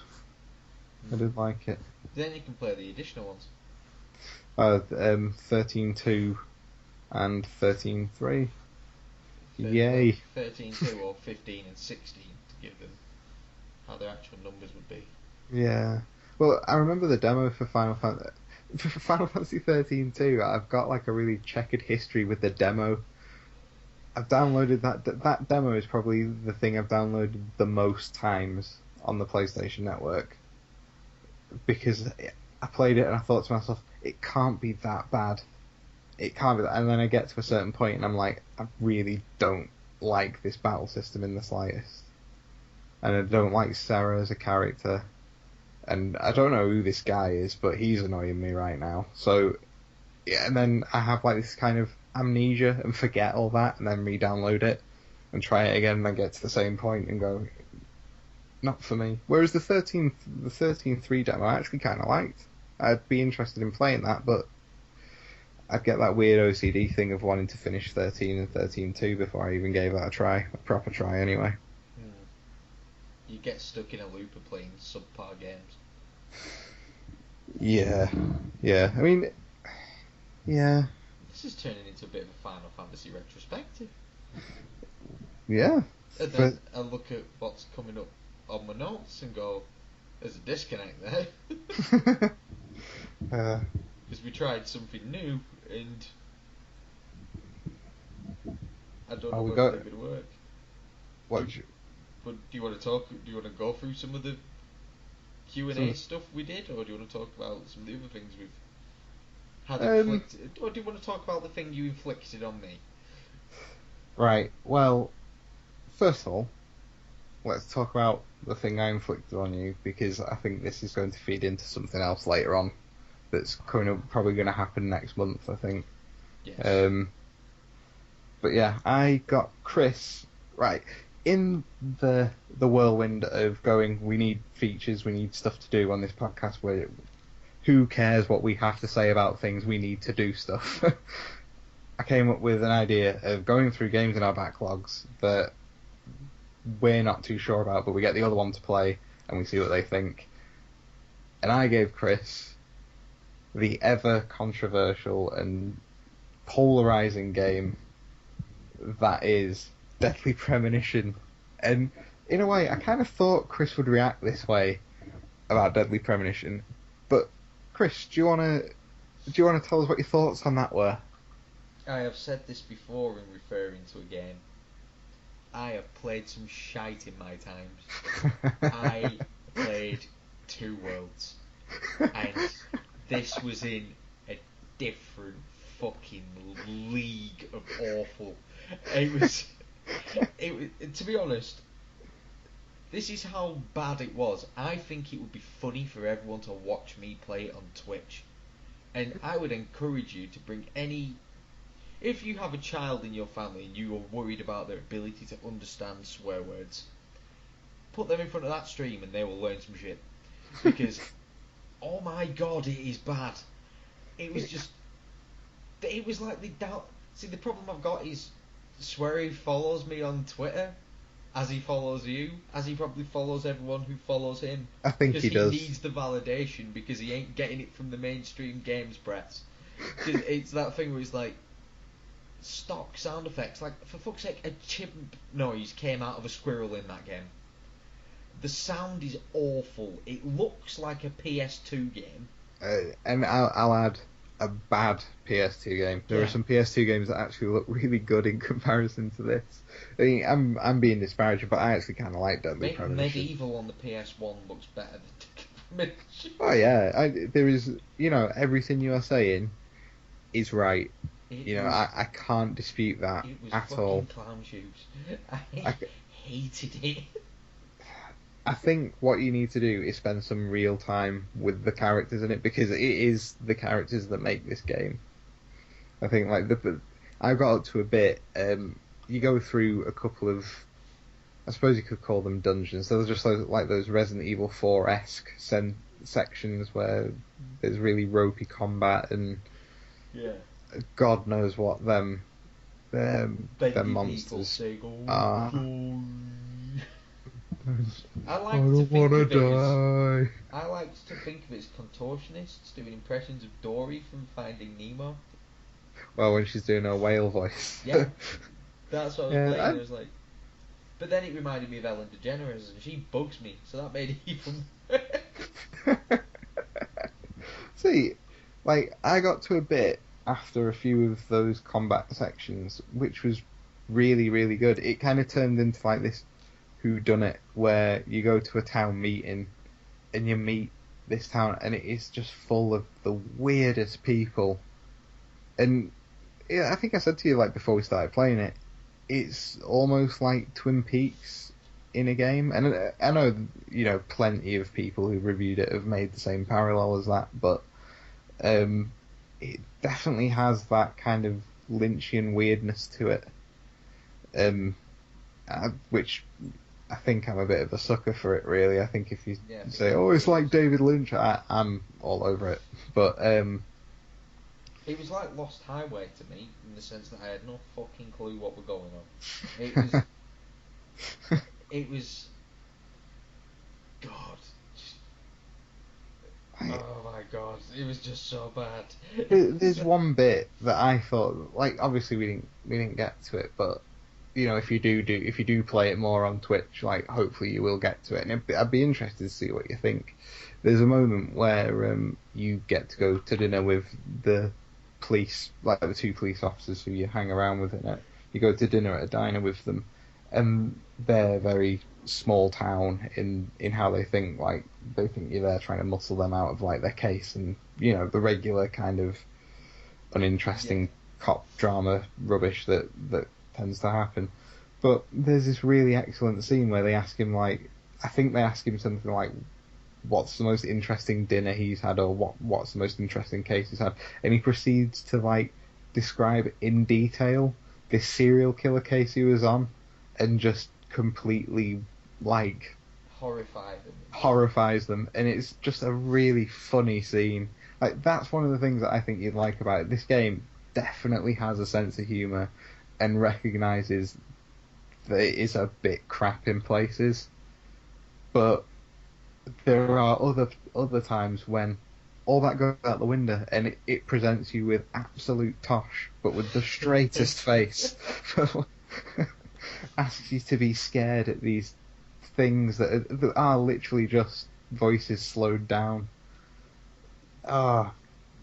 I did like it. Then you can play the additional ones. 13.2 and 13.3. Yay. 13.2 or 15 and 16 to give them how their actual numbers would be. Yeah. Well, I remember the demo for Final Fantasy 13 too. I've got like a really checkered history with the demo. I've downloaded that demo is probably the thing I've downloaded the most times on the PlayStation Network, because I played it and I thought to myself, it can't be that bad. It can't be that. And then I get to a certain point and I'm like, I really don't like this battle system in the slightest. And I don't like Sarah as a character. And I don't know who this guy is, but he's annoying me right now. So, yeah, and then I have like this kind of amnesia and forget all that and then re-download it and try it again and then get to the same point and go, not for me. Whereas the 13.3 demo I actually kind of liked. I'd be interested in playing that, but I'd get that weird OCD thing of wanting to finish 13 and 13.2 before I even gave that a proper try anyway. You get stuck in a loop of playing subpar games. Yeah. I mean, yeah. This is turning into a bit of a Final Fantasy retrospective. Yeah. And then I look at what's coming up on my notes and go, there's a disconnect there. Because we tried something new and I don't know whether it's going to work. But do you want to go through some of the Q&A stuff we did, or do you want to talk about some of the other things we've had inflicted? Or do you want to talk about the thing you inflicted on me? Right, well, first of all, let's talk about the thing I inflicted on you, because I think this is going to feed into something else later on that's probably going to happen next month, I think. Yes. But yeah, I got Chris, right, in the whirlwind of going, we need features, we need stuff to do on this podcast, where who cares what we have to say about things, we need to do stuff. I came up with an idea of going through games in our backlogs that we're not too sure about, but we get the other one to play and we see what they think. And I gave Chris the ever controversial and polarizing game that is Deadly Premonition. And in a way, I kind of thought Chris would react this way about Deadly Premonition. But Chris, do you want to tell us what your thoughts on that were? I have said this before in referring to a game. I have played some shite in my times. I played 2 Worlds, and this was in a different fucking league of awful. It was, to be honest, this is how bad it was. I think it would be funny for everyone to watch me play it on Twitch, and I would encourage you to bring any. If you have a child in your family and you are worried about their ability to understand swear words, put them in front of that stream and they will learn some shit. Because, oh my god, it is bad. It was just... It was like the doubt... See, the problem I've got is Swery follows me on Twitter, as he follows you, as he probably follows everyone who follows him. I think he does. Because he needs the validation, because he ain't getting it from the mainstream games press. It's that thing where it's like, stock sound effects, like, for fuck's sake, a chimp noise came out of a squirrel in that game. The sound is awful. It looks like a PS2 game. And I'll add a bad PS2 game. There are some PS2 games that actually look really good in comparison to this. I mean, I'm being disparaging, but I actually kind of like Deadly Premonition. Medieval on the PS1 looks better than Premonition. Oh yeah, there is, everything you are saying is right. I can't dispute that at all. It was fucking clown shoes. I hated it. I think what you need to do is spend some real time with the characters in it, because it is the characters that make this game. I think I got up to a bit. You go through a couple of I suppose you could call them dungeons. They're just like those Resident Evil 4-esque sections where there's really ropey combat and God knows what them monsters are. I like to think of it as, I like to think of it as contortionists doing impressions of Dory from Finding Nemo. Well, when she's doing her whale voice. Yeah, that's what I was playing. I was like, but then it reminded me of Ellen DeGeneres, and she bugs me, so that made it even worse. See, like, I got to a bit after a few of those combat sections, which was really, really good. It kind of turned into like this whodunit, where you go to a town meeting and you meet this town, and it is just full of the weirdest people. And yeah, I think I said to you, like, before we started playing it, it's almost like Twin Peaks in a game. And I know, you know, plenty of people who reviewed it have made the same parallel as that, but it definitely has that kind of Lynchian weirdness to it, which I think I'm a bit of a sucker for it, really. I think if you say, oh, it's like David Lynch, I'm all over it. But it was like Lost Highway to me, in the sense that I had no fucking clue what was going on. It was God. Oh my God, it was just so bad. There's one bit that I thought, like, obviously we didn't get to it, but you know, if you do play it more on Twitch, like, hopefully you will get to it, and I'd be interested to see what you think. There's a moment where you get to go to dinner with the police, like the two police officers who you hang around with in it. You go to dinner at a diner with them, and they're very small town in how they think. Like, they think you're there trying to muscle them out of, like, their case, and, you know, the regular kind of uninteresting cop drama rubbish that tends to happen. But there's this really excellent scene where they ask him, like, I think they ask him something like, what's the most interesting dinner he's had, or what's the most interesting case he's had, and he proceeds to, like, describe in detail this serial killer case he was on, and just completely, like, horrifies them, and it's just a really funny scene. Like, that's one of the things that I think you'd like about it. This game definitely has a sense of humour and recognises that it is a bit crap in places, but there are other times when all that goes out the window and it presents you with absolute tosh, but with the straightest face. Asks you to be scared at these things that are literally just voices slowed down.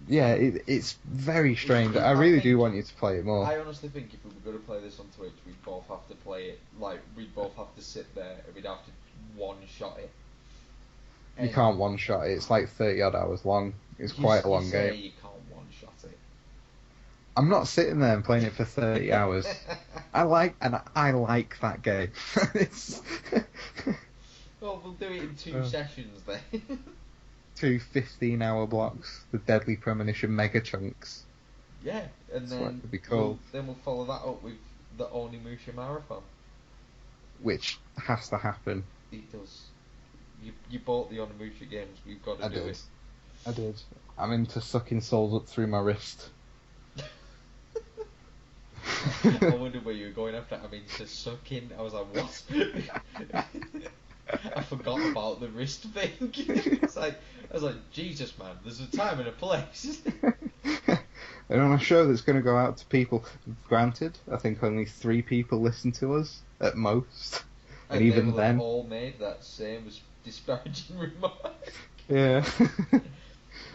Yeah, it's very strange. I really do want you to play it more. I honestly think if we were going to play this on Twitch, we'd both have to play it, like, we'd both have to sit there and we'd have to one-shot it. You can't one-shot it. It's like 30 odd hours long. It's quite a long game. You can't one-shot it. I'm not sitting there and playing it for 30 hours. I like that game. Well, we'll do it in 2 sessions then. 2 15-hour blocks, the Deadly Premonition mega chunks. Yeah, and That's then what it would be called. We'll follow that up with the Onimusha Marathon. Which has to happen. It does. You bought the Onimusha games, we've got to do it. I did. I'm into sucking souls up through my wrist. I wondered where you were going after. I'm into sucking. I was like, what? I forgot about the wrist thing. I was like, Jesus, man, there's a time and a place. And on a show that's going to go out to people, granted, I think only 3 people listen to us at most, and even then, all made that same disparaging remark. Yeah.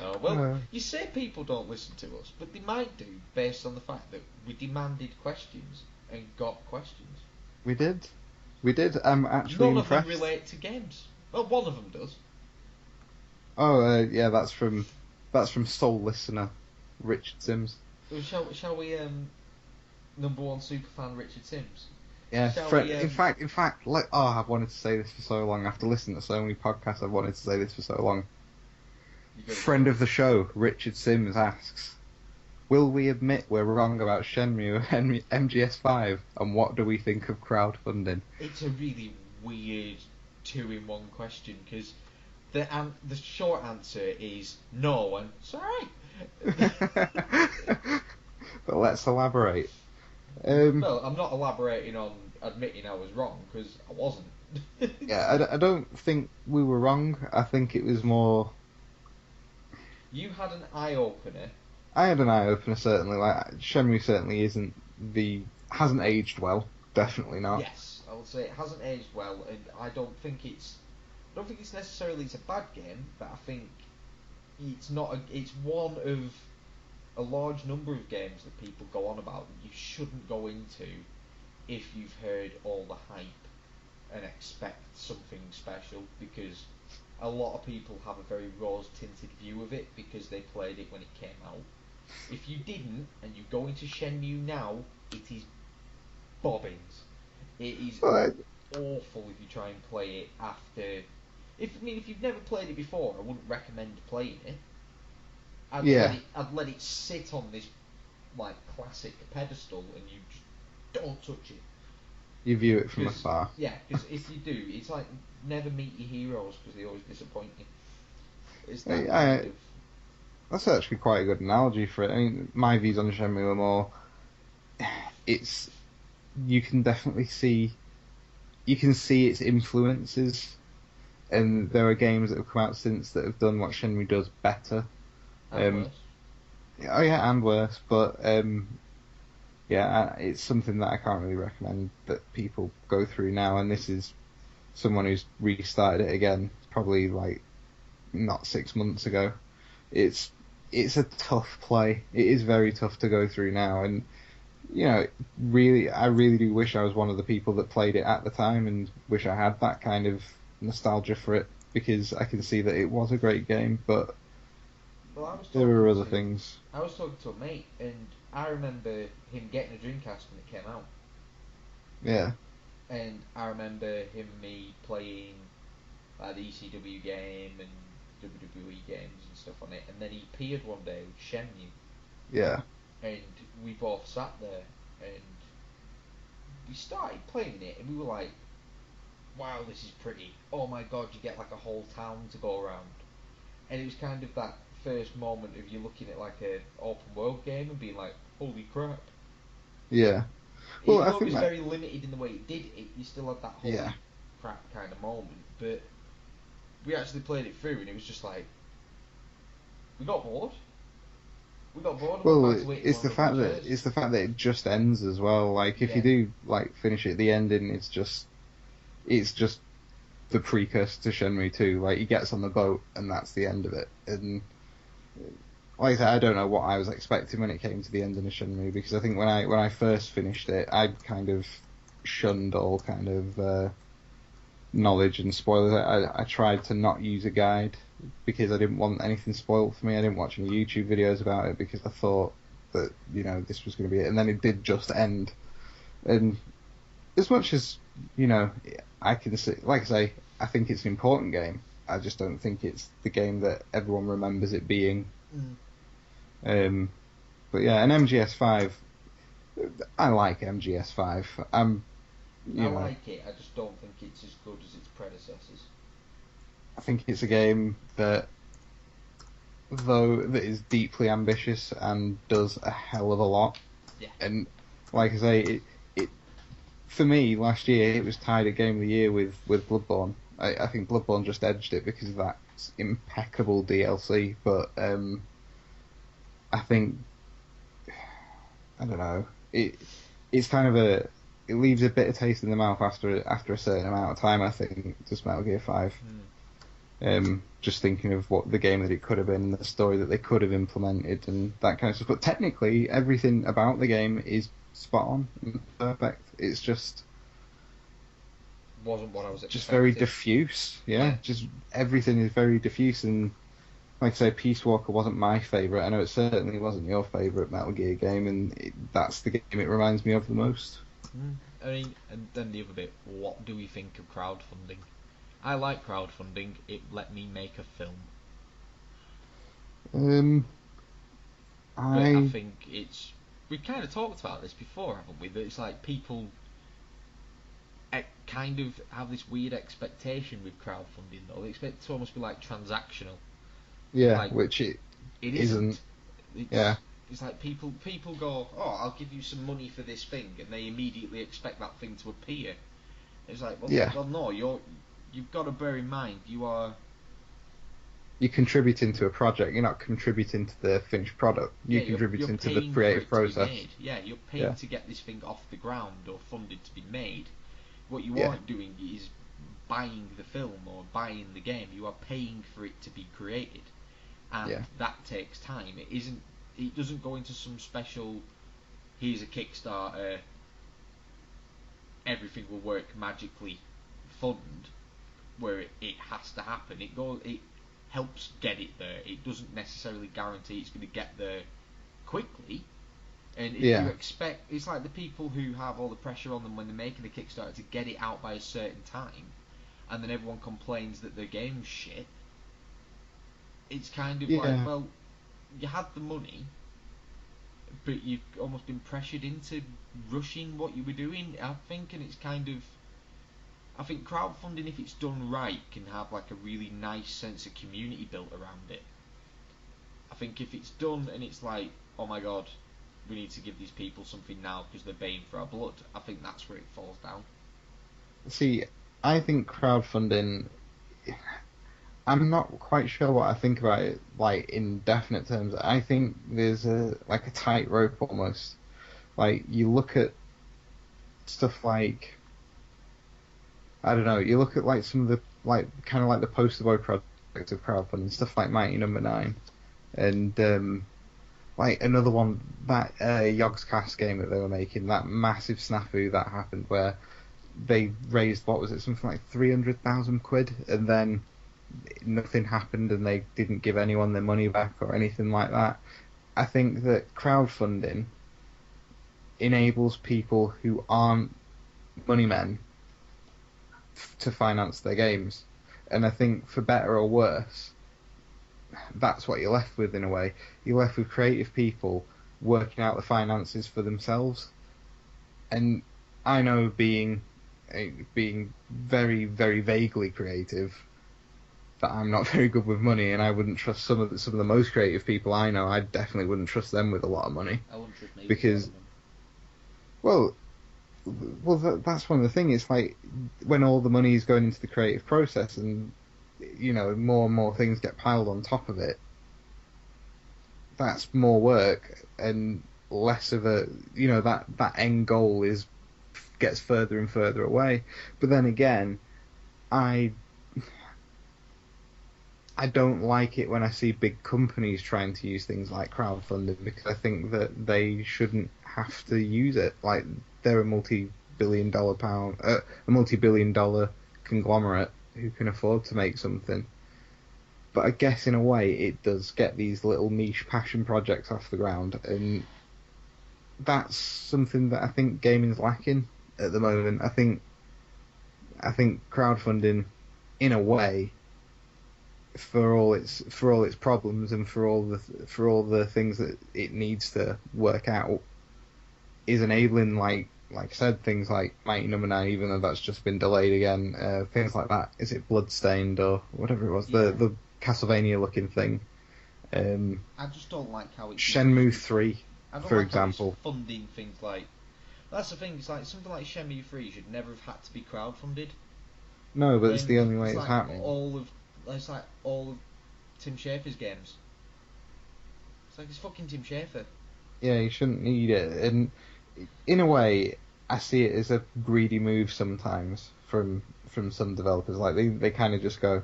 No, well, you say people don't listen to us, but they might do, based on the fact that we demanded questions and got questions. We did. I'm actually None impressed. of them relate to games. Well, one of them does. Oh, yeah, that's from sole listener Richard Sims. Shall we number 1 superfan Richard Sims? Yeah, in fact, like, I've wanted to say this for so long. After listening to so many podcasts, I've wanted to say this for so long. Friend of the show, Richard Sims asks, Will we admit we're wrong about Shenmue and MGS5? And what do we think of crowdfunding? It's a really weird two-in-one question, because the short answer is no, and sorry. But let's elaborate. Well, I'm not elaborating on admitting I was wrong, because I wasn't. Yeah, I don't think we were wrong. I think it was more... You had an eye-opener. I had an eye-opener, certainly. Like, Shenmue certainly hasn't aged well. Definitely not. Yes, I would say it hasn't aged well, and I don't think it's necessarily a bad game, but I think it's one of a large number of games that people go on about that you shouldn't go into if you've heard all the hype and expect something special, because a lot of people have a very rose-tinted view of it because they played it when it came out. If you didn't, and you go into Shenmue now, it is bobbins. It is awful if you try and play it after... If you've never played it before, I wouldn't recommend playing it. I'd let it sit on this like classic pedestal, and you just don't touch it. You view it from afar. Yeah, because if you do, it's like never meet your heroes because they always disappoint you. It's that kind of... That's actually quite a good analogy for it. I mean, my views on Shenmue are more... You can definitely see... You can see its influences, and there are games that have come out since that have done what Shenmue does better. And worse. Oh yeah, and worse, but it's something that I can't really recommend that people go through now, and this is someone who's restarted it again, probably like not 6 months ago. It's a tough play. It is very tough to go through now, and I really do wish I was one of the people that played it at the time, and wish I had that kind of nostalgia for it, because I can see that it was a great game, but there were other things. I was talking to a mate, and I remember him getting a Dreamcast when it came out. Yeah. And I remember him and me playing the ECW game and WWE games and stuff on it, and then he appeared one day with Shenmue. Yeah. And we both sat there, and we started playing it, and we were like, wow, this is pretty. Oh my god, you get like a whole town to go around. And it was kind of that first moment of you looking at like an open world game and being like, holy crap. Yeah. Well, even though it was very limited in the way it did it, you still had that holy Yeah. crap kind of moment. But we actually played it through, and it was just like, we got bored. Well, it's the fact that it just ends as well. Like, if you do like finish it, the ending it's just the precursor to Shenmue 2. Like, he gets on the boat and that's the end of it. And like I said, I don't know what I was expecting when it came to the ending of Shenmue, because I think when I first finished it, I kind of shunned all kind of knowledge and spoilers. I tried to not use a guide because I didn't want anything spoiled for me. I didn't watch any YouTube videos about it because I thought that this was going to be it. And then it did just end. And as much as I can say, like I say, I think it's an important game. I just don't think it's the game that everyone remembers it being. But yeah, and MGS5, I like MGS5. I like it. I just don't think it's as good as its predecessors. I think it's a game that is deeply ambitious and does a hell of a lot. Yeah. And like I say, it for me last year it was tied at Game of the Year with Bloodborne. I think Bloodborne just edged it because of that impeccable DLC. But I think, I don't know, it's kind of it leaves a bitter taste in the mouth after a certain amount of time. I think just Metal Gear 5. Just thinking of what the game that it could have been, and the story that they could have implemented, and that kind of stuff. But technically, everything about the game is spot on and perfect. It's just wasn't what I was expecting. Just very diffuse. Yeah, just everything is very diffuse. And like I say, Peace Walker wasn't my favourite. I know it certainly wasn't your favourite Metal Gear game, and that's the game it reminds me of the most. I mean, and then the other bit, what do we think of crowdfunding? I like crowdfunding. It let me make a film. But I think we've kind of talked about this before, haven't we? That it's like people kind of have this weird expectation with crowdfunding, though. They expect it to almost be like transactional. Yeah, like, which it isn't. It's like people go, oh, I'll give you some money for this thing, and they immediately expect that thing to appear. It's like, well no, you've got to bear in mind you're contributing to a project. You're not contributing to the finished product. You're contributing to the creative process. Yeah, you're paying to get this thing off the ground or funded to be made. What you aren't doing is buying the film or buying the game. You are paying for it to be created, and that takes time. It doesn't go into some special, here's a Kickstarter, everything will work magically fund where it has to happen. It helps get it there. It doesn't necessarily guarantee it's going to get there quickly. And if you expect, it's like the people who have all the pressure on them when they're making a Kickstarter to get it out by a certain time, and then everyone complains that their game's shit. It's kind of like, well, you had the money, but you've almost been pressured into rushing what you were doing, I think, and it's kind of... I think crowdfunding, if it's done right, can have like a really nice sense of community built around it. I think if it's done and it's like, oh my god, we need to give these people something now because they're baying for our blood, I think that's where it falls down. See, I think crowdfunding... I'm not quite sure what I think about it, like, in definite terms. I think there's a tightrope almost. Like, you look at stuff like... I don't know, you look at, like, some of the, like, kind of like the poster boy projects of crowdfunding, stuff like Mighty Number 9, and, like, another one, that Yogscast game that they were making, that massive snafu that happened where they raised, what was it, something like 300,000 quid, and then nothing happened and they didn't give anyone their money back or anything like that. I think that crowdfunding enables people who aren't money men to finance their games, and I think for better or worse, that's what you're left with in a way. You're left with creative people working out the finances for themselves, and I know being very, very vaguely creative, that I'm not very good with money, and I wouldn't trust some of the most creative people I know. I definitely wouldn't trust them with a lot of money. I wouldn't trust me because, well, that's one of the things. It's like when all the money is going into the creative process, and you know more and more things get piled on top of it. That's more work and less of a that end goal gets further and further away. But then again, I don't like it when I see big companies trying to use things like crowdfunding, because I think that they shouldn't have to use it. Like, they're a multi-billion dollar conglomerate who can afford to make something. But I guess in a way it does get these little niche passion projects off the ground, and that's something that I think gaming's lacking at the moment. I think crowdfunding, in a way, for all its problems and for all the things that it needs to work out, is enabling, like I said, things like Mighty Number 9, even though that's just been delayed again. Things like that. Is it Bloodstained or whatever it was? Yeah. The Castlevania looking thing. I just don't like how it's Shenmue 3, for example. Funding things like... That's the thing, it's like something like Shenmue 3 should never have had to be crowdfunded. No, but it's the only way it's happening. It's like all of Tim Schafer's games. It's like, it's fucking Tim Schafer. Yeah, you shouldn't need it. And in a way, I see it as a greedy move sometimes from some developers. Like, they kind of just go,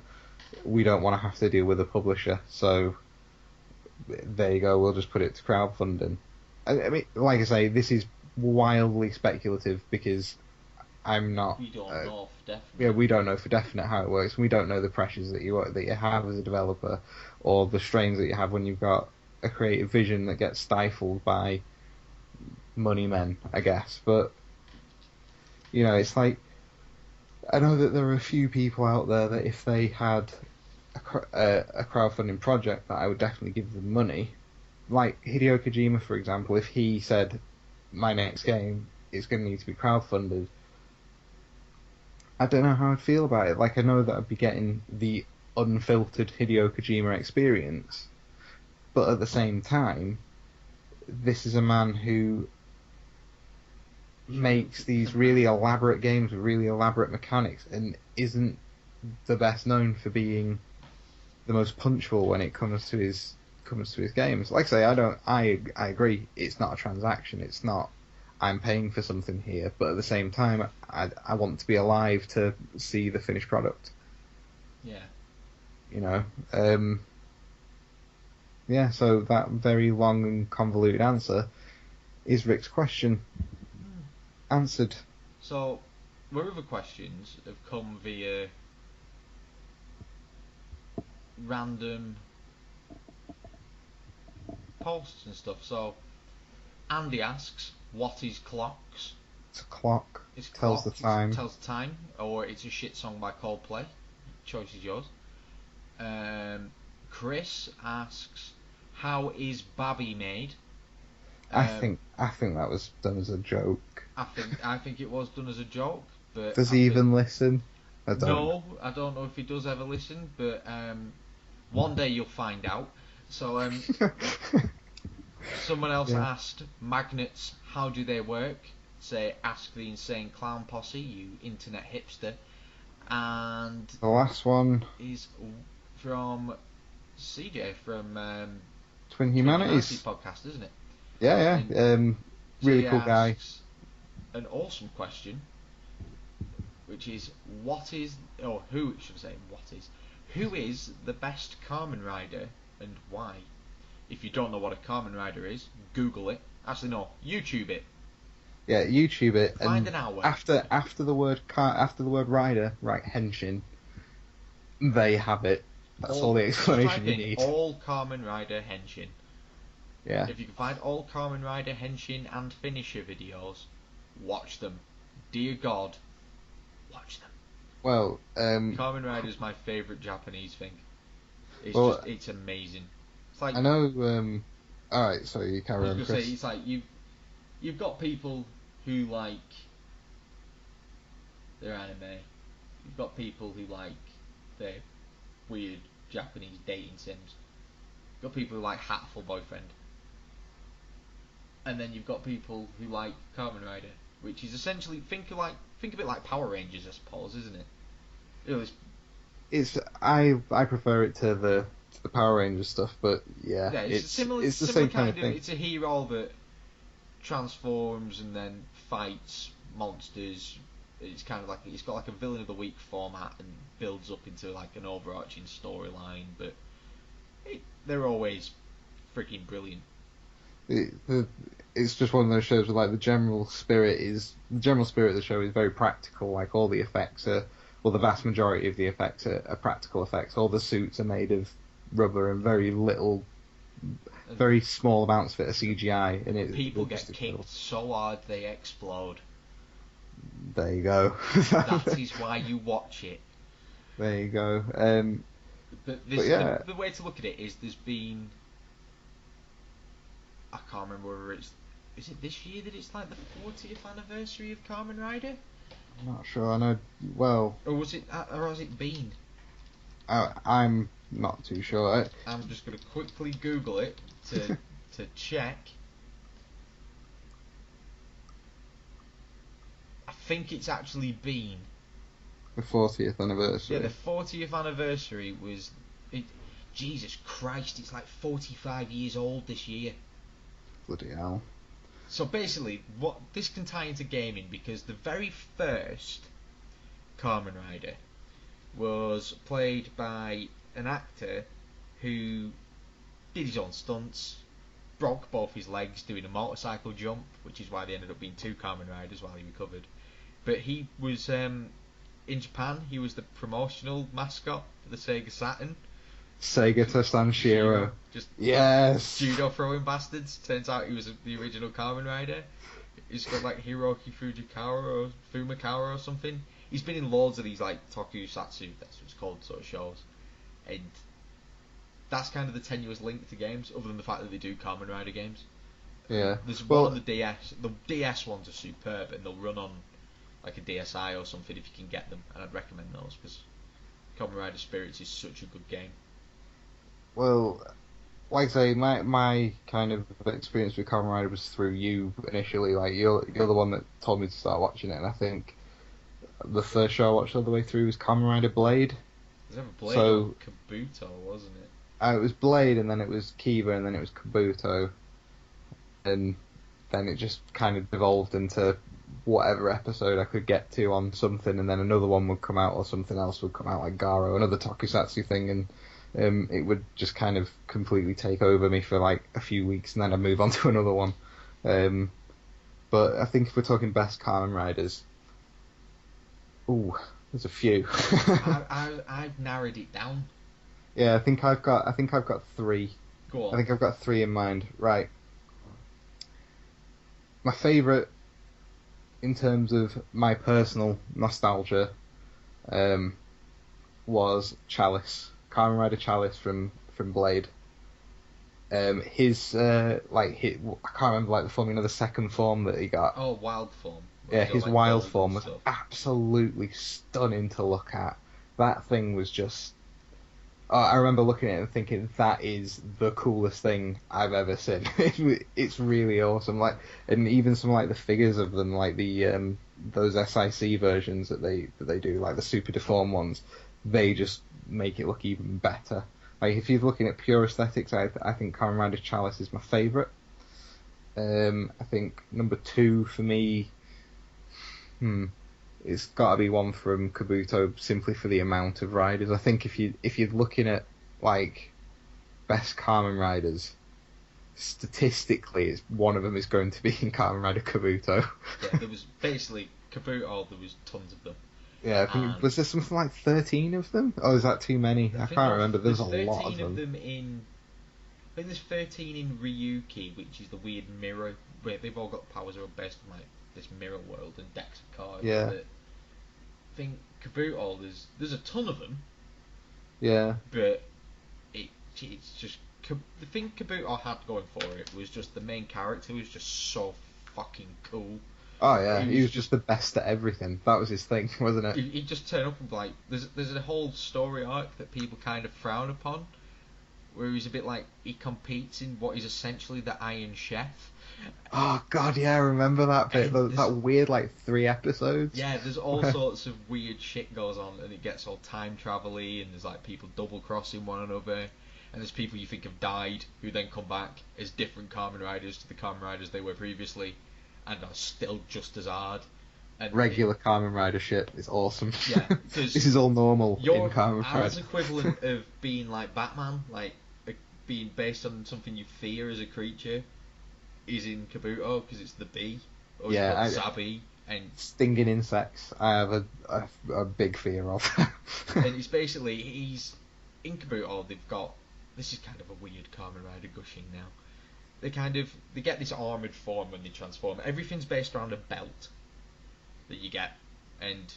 we don't want to have to deal with a publisher, so there you go, we'll just put it to crowdfunding. I mean, like I say, this is wildly speculative because I'm not... We don't know for definite. Yeah, we don't know for definite how it works. We don't know the pressures that you have as a developer, or the strains that you have when you've got a creative vision that gets stifled by money men, I guess. But, you know, it's like, I know that there are a few people out there that if they had a crowdfunding project, that I would definitely give them money, like Hideo Kojima, for example, if he said my next game is going to need to be crowdfunded, I don't know how I'd feel about it. Like, I know that I'd be getting the unfiltered Hideo Kojima experience, but at the same time, this is a man who makes these really elaborate games with really elaborate mechanics and isn't the best known for being the most punchful when it comes to his games. Like I say, I agree, it's not a transaction, it's not I'm paying for something here, but at the same time I want to be alive to see the finished product. Yeah. You know? Yeah, so that very long and convoluted answer is Rick's question. Answered. So, my other questions have come via random posts and stuff. So, Andy asks, what is Clocks? It's a clock. It's tells clock, the time. It tells the time, or it's a shit song by Coldplay. Choice is yours. Chris asks, how is Babby made? I think that was done as a joke. I think it was done as a joke, but does he even listen? I don't. No, I don't know if he does ever listen, but one day you'll find out. So someone else asked, magnets, how do they work? Say, ask the Insane Clown Posse, you internet hipster. And the last one is from CJ from Twin Humanities podcast, isn't it? Yeah. Really cool guy. An awesome question, which is who is the best Kamen Rider and why? If you don't know what a Kamen Rider is, Google it. Actually, no, YouTube it. Yeah, YouTube it. Find an hour. After the word rider, write henshin. They have it. That's all the explanation you need. All Kamen Rider henshin. Yeah. If you can find all Kamen Rider henshin and finisher videos, watch them. Dear God, watch them. Well, Kamen Rider is my favourite Japanese thing. It's amazing. It's like, I know. All right, so you carry on, Chris. I was gonna say, it's like you've got people who like their anime. You've got people who like their weird Japanese dating sims. You've got people who like Hatful Boyfriend. And then you've got people who like Kamen Rider, which is essentially think of it like Power Rangers, I suppose, isn't it? I prefer it to the Power Rangers stuff, but yeah, it's the same kind of thing. It's a hero that transforms and then fights monsters. It's kind of like it's got like a villain of the week format and builds up into like an overarching storyline, but they're always freaking brilliant. It's just one of those shows where like the general spirit of the show is very practical. Like all the effects the vast majority of the effects are practical effects. All the suits are made of rubber and very small amounts of it are CGI. And people get kicked so hard they explode. There you go. That is why you watch it. There you go. The way to look at it is there's been, I can't remember whether is it this year that it's like the 40th anniversary of Kamen Rider? I'm not sure. I know. Well, or has it been? I'm not too sure. I'm just going to quickly Google it to check. I think it's actually been the 40th anniversary. Yeah, the 40th anniversary was. Jesus Christ! It's like 45 years old this year. Bloody hell. So basically, what this can tie into gaming because the very first Kamen Rider was played by an actor who did his own stunts, broke both his legs doing a motorcycle jump, which is why they ended up being two Kamen Riders while he recovered. But he was in Japan. He was the promotional mascot for the Sega Saturn. Sega to Sanshiro. Just yes. Judo throwing bastards. Turns out he was the original Kamen Rider. He's got like Hiroki Fumikawa or something. He's been in loads of these like tokusatsu, that's what it's called, sort of shows. And that's kind of the tenuous link to games, other than the fact that they do Kamen Rider games. Yeah. There's one on the DS. The DS ones are superb, and they'll run on like a DSi or something if you can get them, and I'd recommend those because Kamen Rider Spirits is such a good game. Well, like I say, my kind of experience with Kamen Rider was through you initially. Like you're the one that told me to start watching it, and I think the first show I watched all the way through was Kamen Rider Blade. There's never Blade or Kabuto, wasn't it? It was Blade, and then it was Kiba, and then it was Kabuto, and then it just kind of devolved into whatever episode I could get to on something, and then another one would come out or something else would come out, like Garo, another tokusatsu thing, and it would just kind of completely take over me for like a few weeks, and then I'd move on to another one. But I think if we're talking best Kamen Riders, there's a few. I've narrowed it down. Yeah, I think I've got 3. Go on. I think I've got 3 in mind. Right. My favourite, in terms of my personal nostalgia, was Chalice. Kamen Rider Chalice from Blade. I can't remember like the form, the second form that he got. Oh, wild form. Yeah, his like wild form was absolutely stunning to look at. That thing was just... I remember looking at it and thinking, that is the coolest thing I've ever seen. It's really awesome. Like, and even some like the figures of them, like the those SIC versions that they do, like the super deformed ones, they just make it look even better. Like if you're looking at pure aesthetics, I think Kamen Rider Chalice is my favourite. I think number 2 for me, it's got to be one from Kabuto, simply for the amount of riders. I think if you're looking at like best Kamen Riders, statistically, one of them is going to be in Kamen Rider Kabuto. Yeah, there was basically Kabuto. There was tons of them. Yeah, I think, was there something like 13 of them? Oh, is that too many? I can't remember. There's a lot of them. I think there's 13 in Ryuki, which is the weird mirror, where they've all got powers that are based on like this mirror world and decks of cards. Yeah. I think Kabuto, there's a ton of them. Yeah. But it's just the thing Kabuto had going for it was just the main character was just so fucking cool. Oh yeah, he was just the best at everything. That was his thing, wasn't it? He'd just turn up and be like, there's a whole story arc that people kind of frown upon, where he's a bit like, he competes in what is essentially the Iron Chef. Oh god, yeah, I remember that bit. That weird like 3 episodes. Yeah, there's all sorts of weird shit goes on, and it gets all time travel-y, and there's like people double crossing one another, and there's people you think have died who then come back as different Kamen Riders to the Kamen Riders they were previously, and are still just as hard. And regular Kamen Rider shit is awesome. Yeah, this is all normal in Kamen Rider. Ours equivalent of being like Batman, like being based on something you fear as a creature, is in Kabuto because it's the bee, or yeah, it's called Sabi, and stinging insects. I have a big fear of. And it's basically he's in Kabuto. They've got, this is kind of a weird Kamen Rider gushing now. They get this armoured form when they transform. Everything's based around a belt that you get, and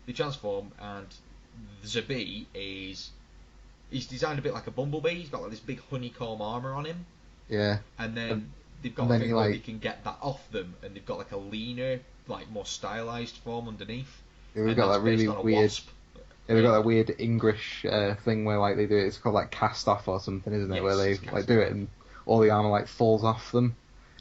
they transform. And Zabi he's designed a bit like a bumblebee. He's got like this big honeycomb armour on him. Yeah. And then they've got a thing where they can get that off them, and they've got like a leaner, like more stylised form underneath. Yeah, we've got that really weird. Yeah, they've got that weird English thing where like they do it. It's called like cast off or something, isn't it? Yes, where they like do it and all the armour like falls off them,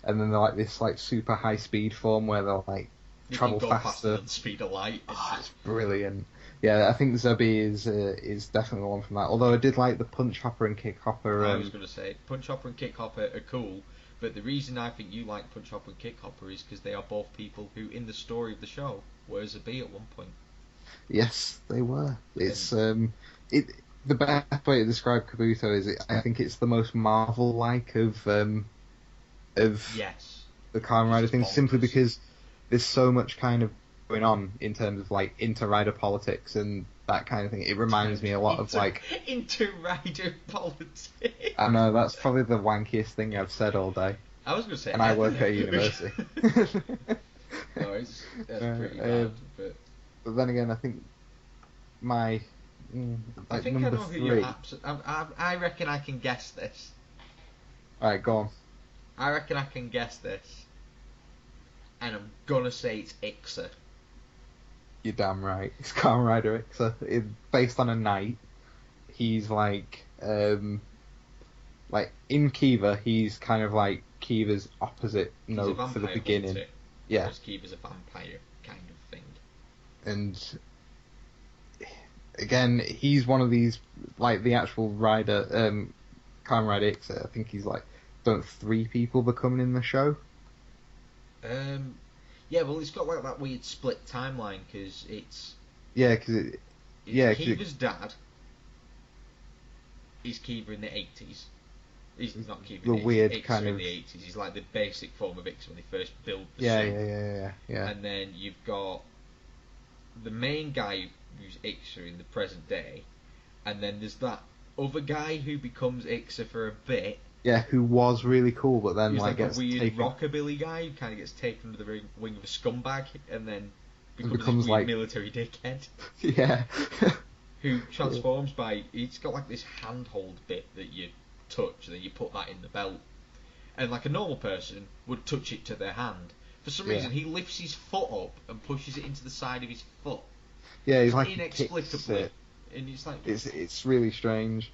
and then they're like this like super high speed form where they'll like travel faster than the speed of light. It's brilliant. Yeah, I think Zabi is definitely the one from that. Although I did like the Punch Hopper and Kick Hopper. I was going to say Punch Hopper and Kick Hopper are cool, but the reason I think you like Punch Hopper and Kick Hopper is because they are both people who, in the story of the show, were Zabi at one point. Yes, they were. It's the best way to describe Kabuto is I think it's the most Marvel-like of yes, the Kamen Rider thing, simply because there's so much kind of going on in terms of like inter-rider politics and that kind of thing. It reminds me a lot of like inter-rider politics. I know, that's probably the wankiest thing I've said all day. I was going to say, and I work at a university. No, that's pretty bad, but then again, I think my I think I know who you're I reckon I can guess this. Alright, go on. I reckon I can guess this. And I'm gonna say it's Ixa. You're damn right. It's Kamen Rider Ixa. It's based on a knight. He's like in Kiva, he's kind of like Kiva's opposite note for the beginning. Hunter, yeah. Whereas Kiva's a vampire kind of thing. And again, he's one of these, like the actual rider, Kamen Rider Ixa. I think he's like, don't 3 people become in the show? Yeah, well, it's got like that weird split timeline because it's. Yeah, because Kiva's dad. He's Kiva in the 80s. He's not Kiva in the 80s. Weird Ixa kind in of. the 80s. He's like the basic form of Ixa when they first build the Yeah. And then you've got the main guy who's Ixa in the present day, and then there's that other guy who becomes Ixa for a bit. Yeah, who was really cool, but then He's like gets a weird taken... rockabilly guy who kind of gets taken under the wing of a scumbag, and then becomes a weird like military dickhead. Yeah. Who transforms by... He's got like this handhold bit that you touch, and then you put that in the belt. And like a normal person would touch it to their hand. For some reason, he lifts his foot up and pushes it into the side of his foot. Yeah, he's like inexplicably. And it's like... It's really strange.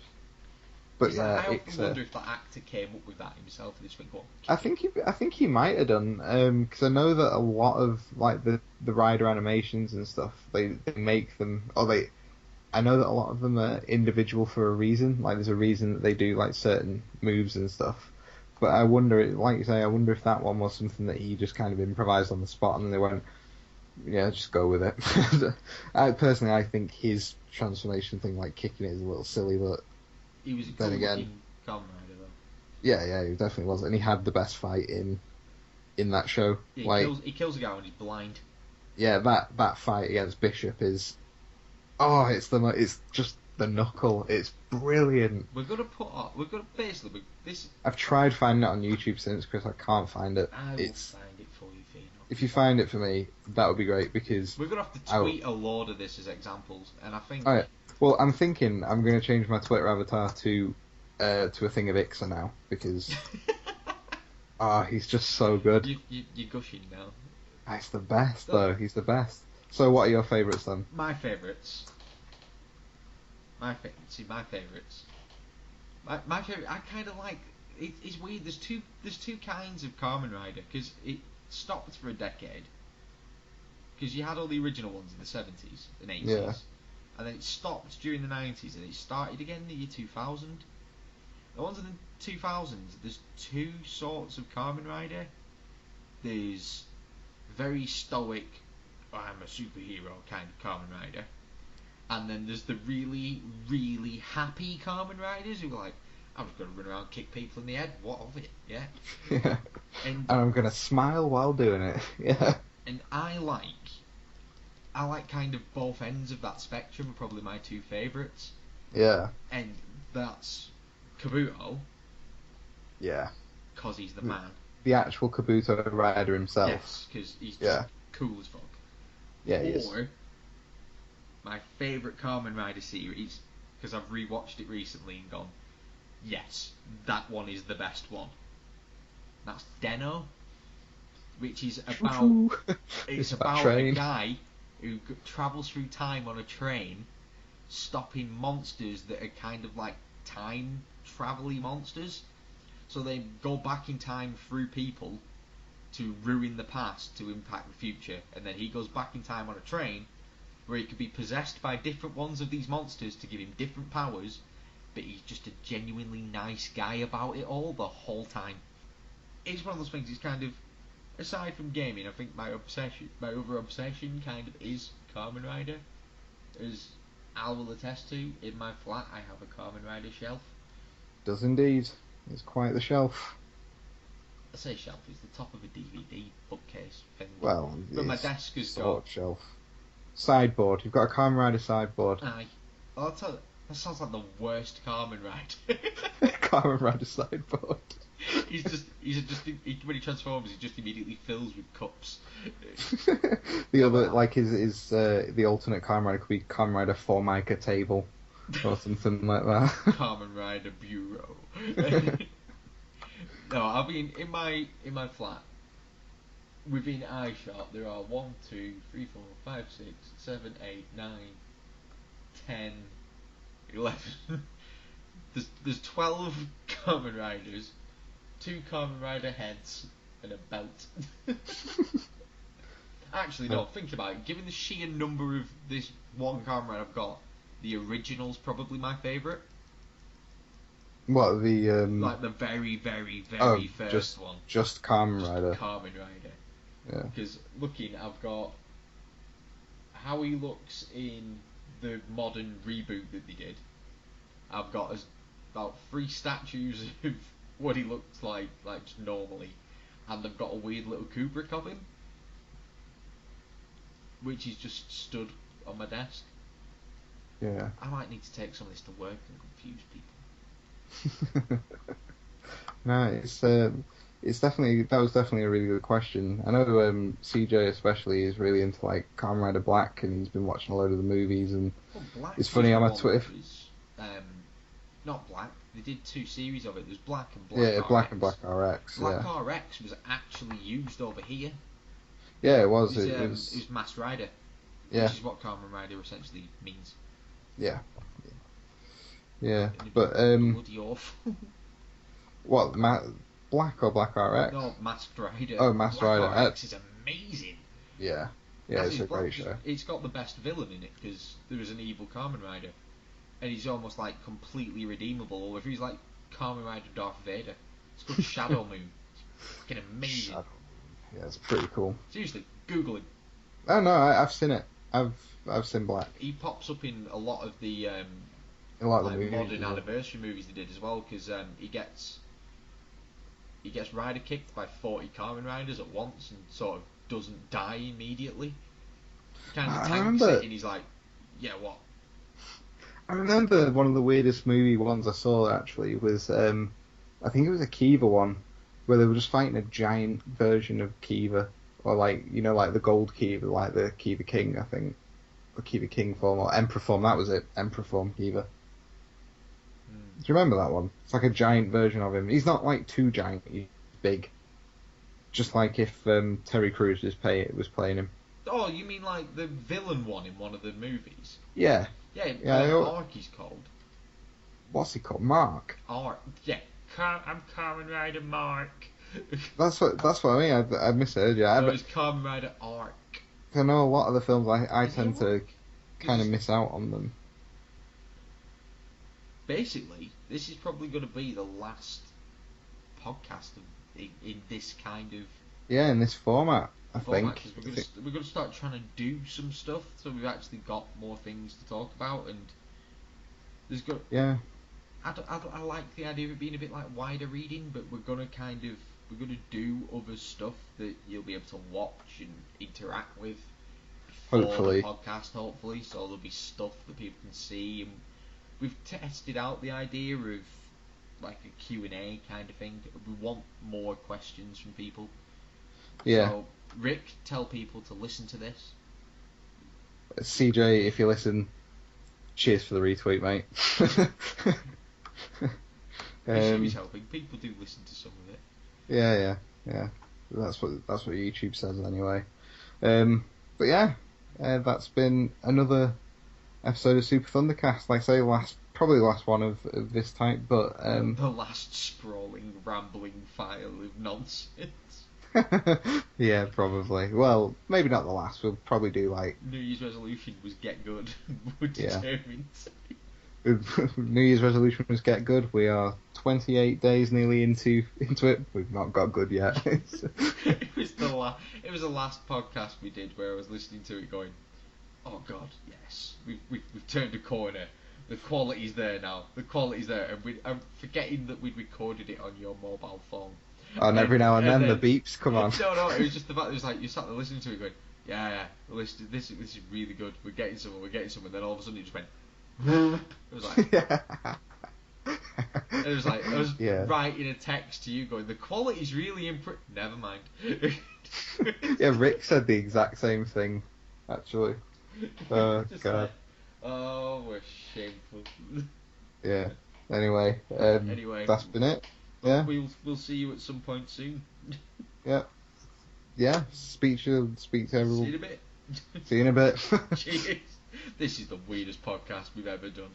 But yeah, I often wonder if that actor came up with that himself and just went, go on. I think he might have done, because I know that a lot of like the rider animations and stuff, they make them, I know that a lot of them are individual for a reason. Like there's a reason that they do like certain moves and stuff. But I wonder, like you say, I wonder if that one was something that he just kind of improvised on the spot and they went, yeah, just go with it. I think his transformation thing, like kicking it, is a little silly, but. He was a cool looking Kamen Rider though. Yeah, he definitely was, and he had the best fight in that show. Yeah, he kills a guy when he's blind. Yeah, that fight against Bishop is, it's just the knuckle. It's brilliant. I've tried finding it on YouTube since, Chris. I can't find it. I will find it for you, Fino. If you find it for me, that would be great because we're gonna have to tweet a load of this as examples, and I think. All right. Well, I'm thinking I'm going to change my Twitter avatar to a thing of Ixa now because he's just so good. You're gushing now. He's the best though. He's the best. So, what are your favourites then? My favourites. My favourites. My favourite. I kind of like. It's weird. There's two kinds of Kamen Rider because it stopped for a decade. Because you had all the original ones in the 70s and 80s. Yeah. And then it stopped during the 90s and it started again in the year 2000. The ones in the 2000s, there's 2 sorts of Kamen Rider. There's very stoic, I'm a superhero kind of Kamen Rider. And then there's the really, really happy Kamen Riders who are like, I'm just going to run around and kick people in the head. What of it? Yeah. Yeah. And I'm going to smile while doing it. Yeah. And I like kind of both ends of that spectrum are probably my 2 favourites. Yeah. And that's Kabuto. Yeah. Because he's the man. The actual Kabuto rider himself. Yes, because he's just cool as fuck. Yeah, he is. Or my favourite Kamen Rider series, because I've rewatched it recently and gone, yes, that one is the best one. That's Den-O, which is about it's about a guy who travels through time on a train, stopping monsters that are kind of like time travel-y monsters. So they go back in time through people to ruin the past to impact the future, and then he goes back in time on a train where he could be possessed by different ones of these monsters to give him different powers, but he's just a genuinely nice guy about it all the whole time. It's one of those things, it's kind of, aside from gaming, I think my other obsession kind of is Kamen Rider. As Al will attest to, in my flat I have a Kamen Rider shelf. Does indeed. It's quite the shelf. I say shelf, it's the top of a DVD bookcase thing. Well, but my desk has got... got... shelf. Sideboard. You've got a Kamen Rider sideboard. Aye. Oh, that sounds like the worst Kamen Rider. Kamen Rider sideboard. when he transforms, he just immediately fills with cups. The other, like, his the alternate Kamen Rider could be Kamen Rider Formica Table, or something like that. Kamen Rider Bureau. No, I mean, in my flat, within eye shot, there are 1, 2, 3, 4, 5, 6, 7, 8, 9, 10, 11. There's 12 Kamen Riders, 2 Kamen Rider heads, and a belt. Actually, no, think about it. Given the sheer number of this one Kamen Rider I've got, the original's probably my favourite. What, the like the very, very, very first one. Just Kamen Rider. Kamen Rider. Yeah. Because looking, I've got how he looks in the modern reboot that they did. I've got about 3 statues of what he looks like just normally, and I've got a weird little Kubrick of him, which is just stood on my desk. Yeah. I might need to take some of this to work and confuse people. No, it's definitely, that was definitely a really good question. I know CJ especially is really into like Kamen Rider Black, and he's been watching a load of the movies, and it's funny on my Twitter. Not Black. They did 2 series of it. There's Black and Black. Yeah, RX. Black and Black RX. Black RX was actually used over here. Yeah, it was. It was Masked Rider. Yeah. Which is what Kamen Rider essentially means. Yeah. Yeah, but bloody awful. What, Black or Black RX? No, Masked Rider. Oh, Masked Black Rider. RX is amazing. Yeah, it's a great show. It's got the best villain in it because there is an evil Kamen Rider, and he's almost like completely redeemable. Or if he's like Kamen Rider Darth Vader, it's called Shadow Moon. It's fucking amazing. Shadow Moon. Yeah, it's pretty cool. Seriously, Google him. Oh no, I've seen it. I've seen Black. He pops up in a lot of the a lot of the movies, modern anniversary movies they did as well, because he gets rider kicked by 40 Kamen Riders at once and sort of doesn't die immediately. He kind of tanks it, and he's like, yeah, what? I remember one of the weirdest movie ones I saw actually was I think it was a Kiva one, where they were just fighting a giant version of Kiva, or like, you know, like the gold Kiva, like the Kiva King, I think, or Kiva King form, or Emperor form. That was it, Emperor form Kiva. Do you remember that one? It's like a giant version of him. He's not like too giant, he's big. Just like if Terry Crews was playing him. Oh, you mean like the villain one in one of the movies? Yeah. Yeah, Ark he's called. What's he called? Mark? Ark. Yeah. I'm Kamen Rider Mark. That's what I mean. I misheard you. No, it's Kamen Rider Ark. I know a lot of the films I tend to kind of miss out on them. Basically, this is probably going to be the last podcast in this kind of in this format. I think because we're going to start trying to do some stuff, so we've actually got more things to talk about, and there's got I like the idea of it being a bit like wider reading, but we're going to do other stuff that you'll be able to watch and interact with. Hopefully, for the podcast, hopefully, so there'll be stuff that people can see, and we've tested out the idea of like a Q&A kind of thing. We want more questions from people. Yeah. So, Rick, tell people to listen to this. CJ, if you listen, cheers for the retweet, mate. YouTube's helping. People do listen to some of it. Yeah. That's what YouTube says anyway. But yeah, that's been another episode of Super Thundercast. Like I say, probably the last one of this type, but the last sprawling, rambling file of nonsense. Yeah, probably. Well, maybe not the last. We'll probably do like New Year's resolution was get good. We're determined. New Year's resolution was get good. We are 28 days nearly into it. We've not got good yet. It was the last podcast we did where I was listening to it going, oh god, yes, we've turned a corner. The quality's there now. The quality's there, and I'm forgetting that we'd recorded it on your mobile phone. And every now and then the beeps come on. No, it was just the fact that it was like you sat there listening to it going, yeah, this is really good. We're getting somewhere. Then all of a sudden it just went. It was like. Yeah. It was like I was writing a text to you going, the quality's really never mind. Yeah, Rick said the exact same thing, actually. Oh God. Like, oh, we're shameful. Yeah. Anyway, that's been it. Yeah. We'll see you at some point soon. Yeah. Yeah. Speak to everyone. See you in a bit. See you in a bit. Cheers. This is the weirdest podcast we've ever done.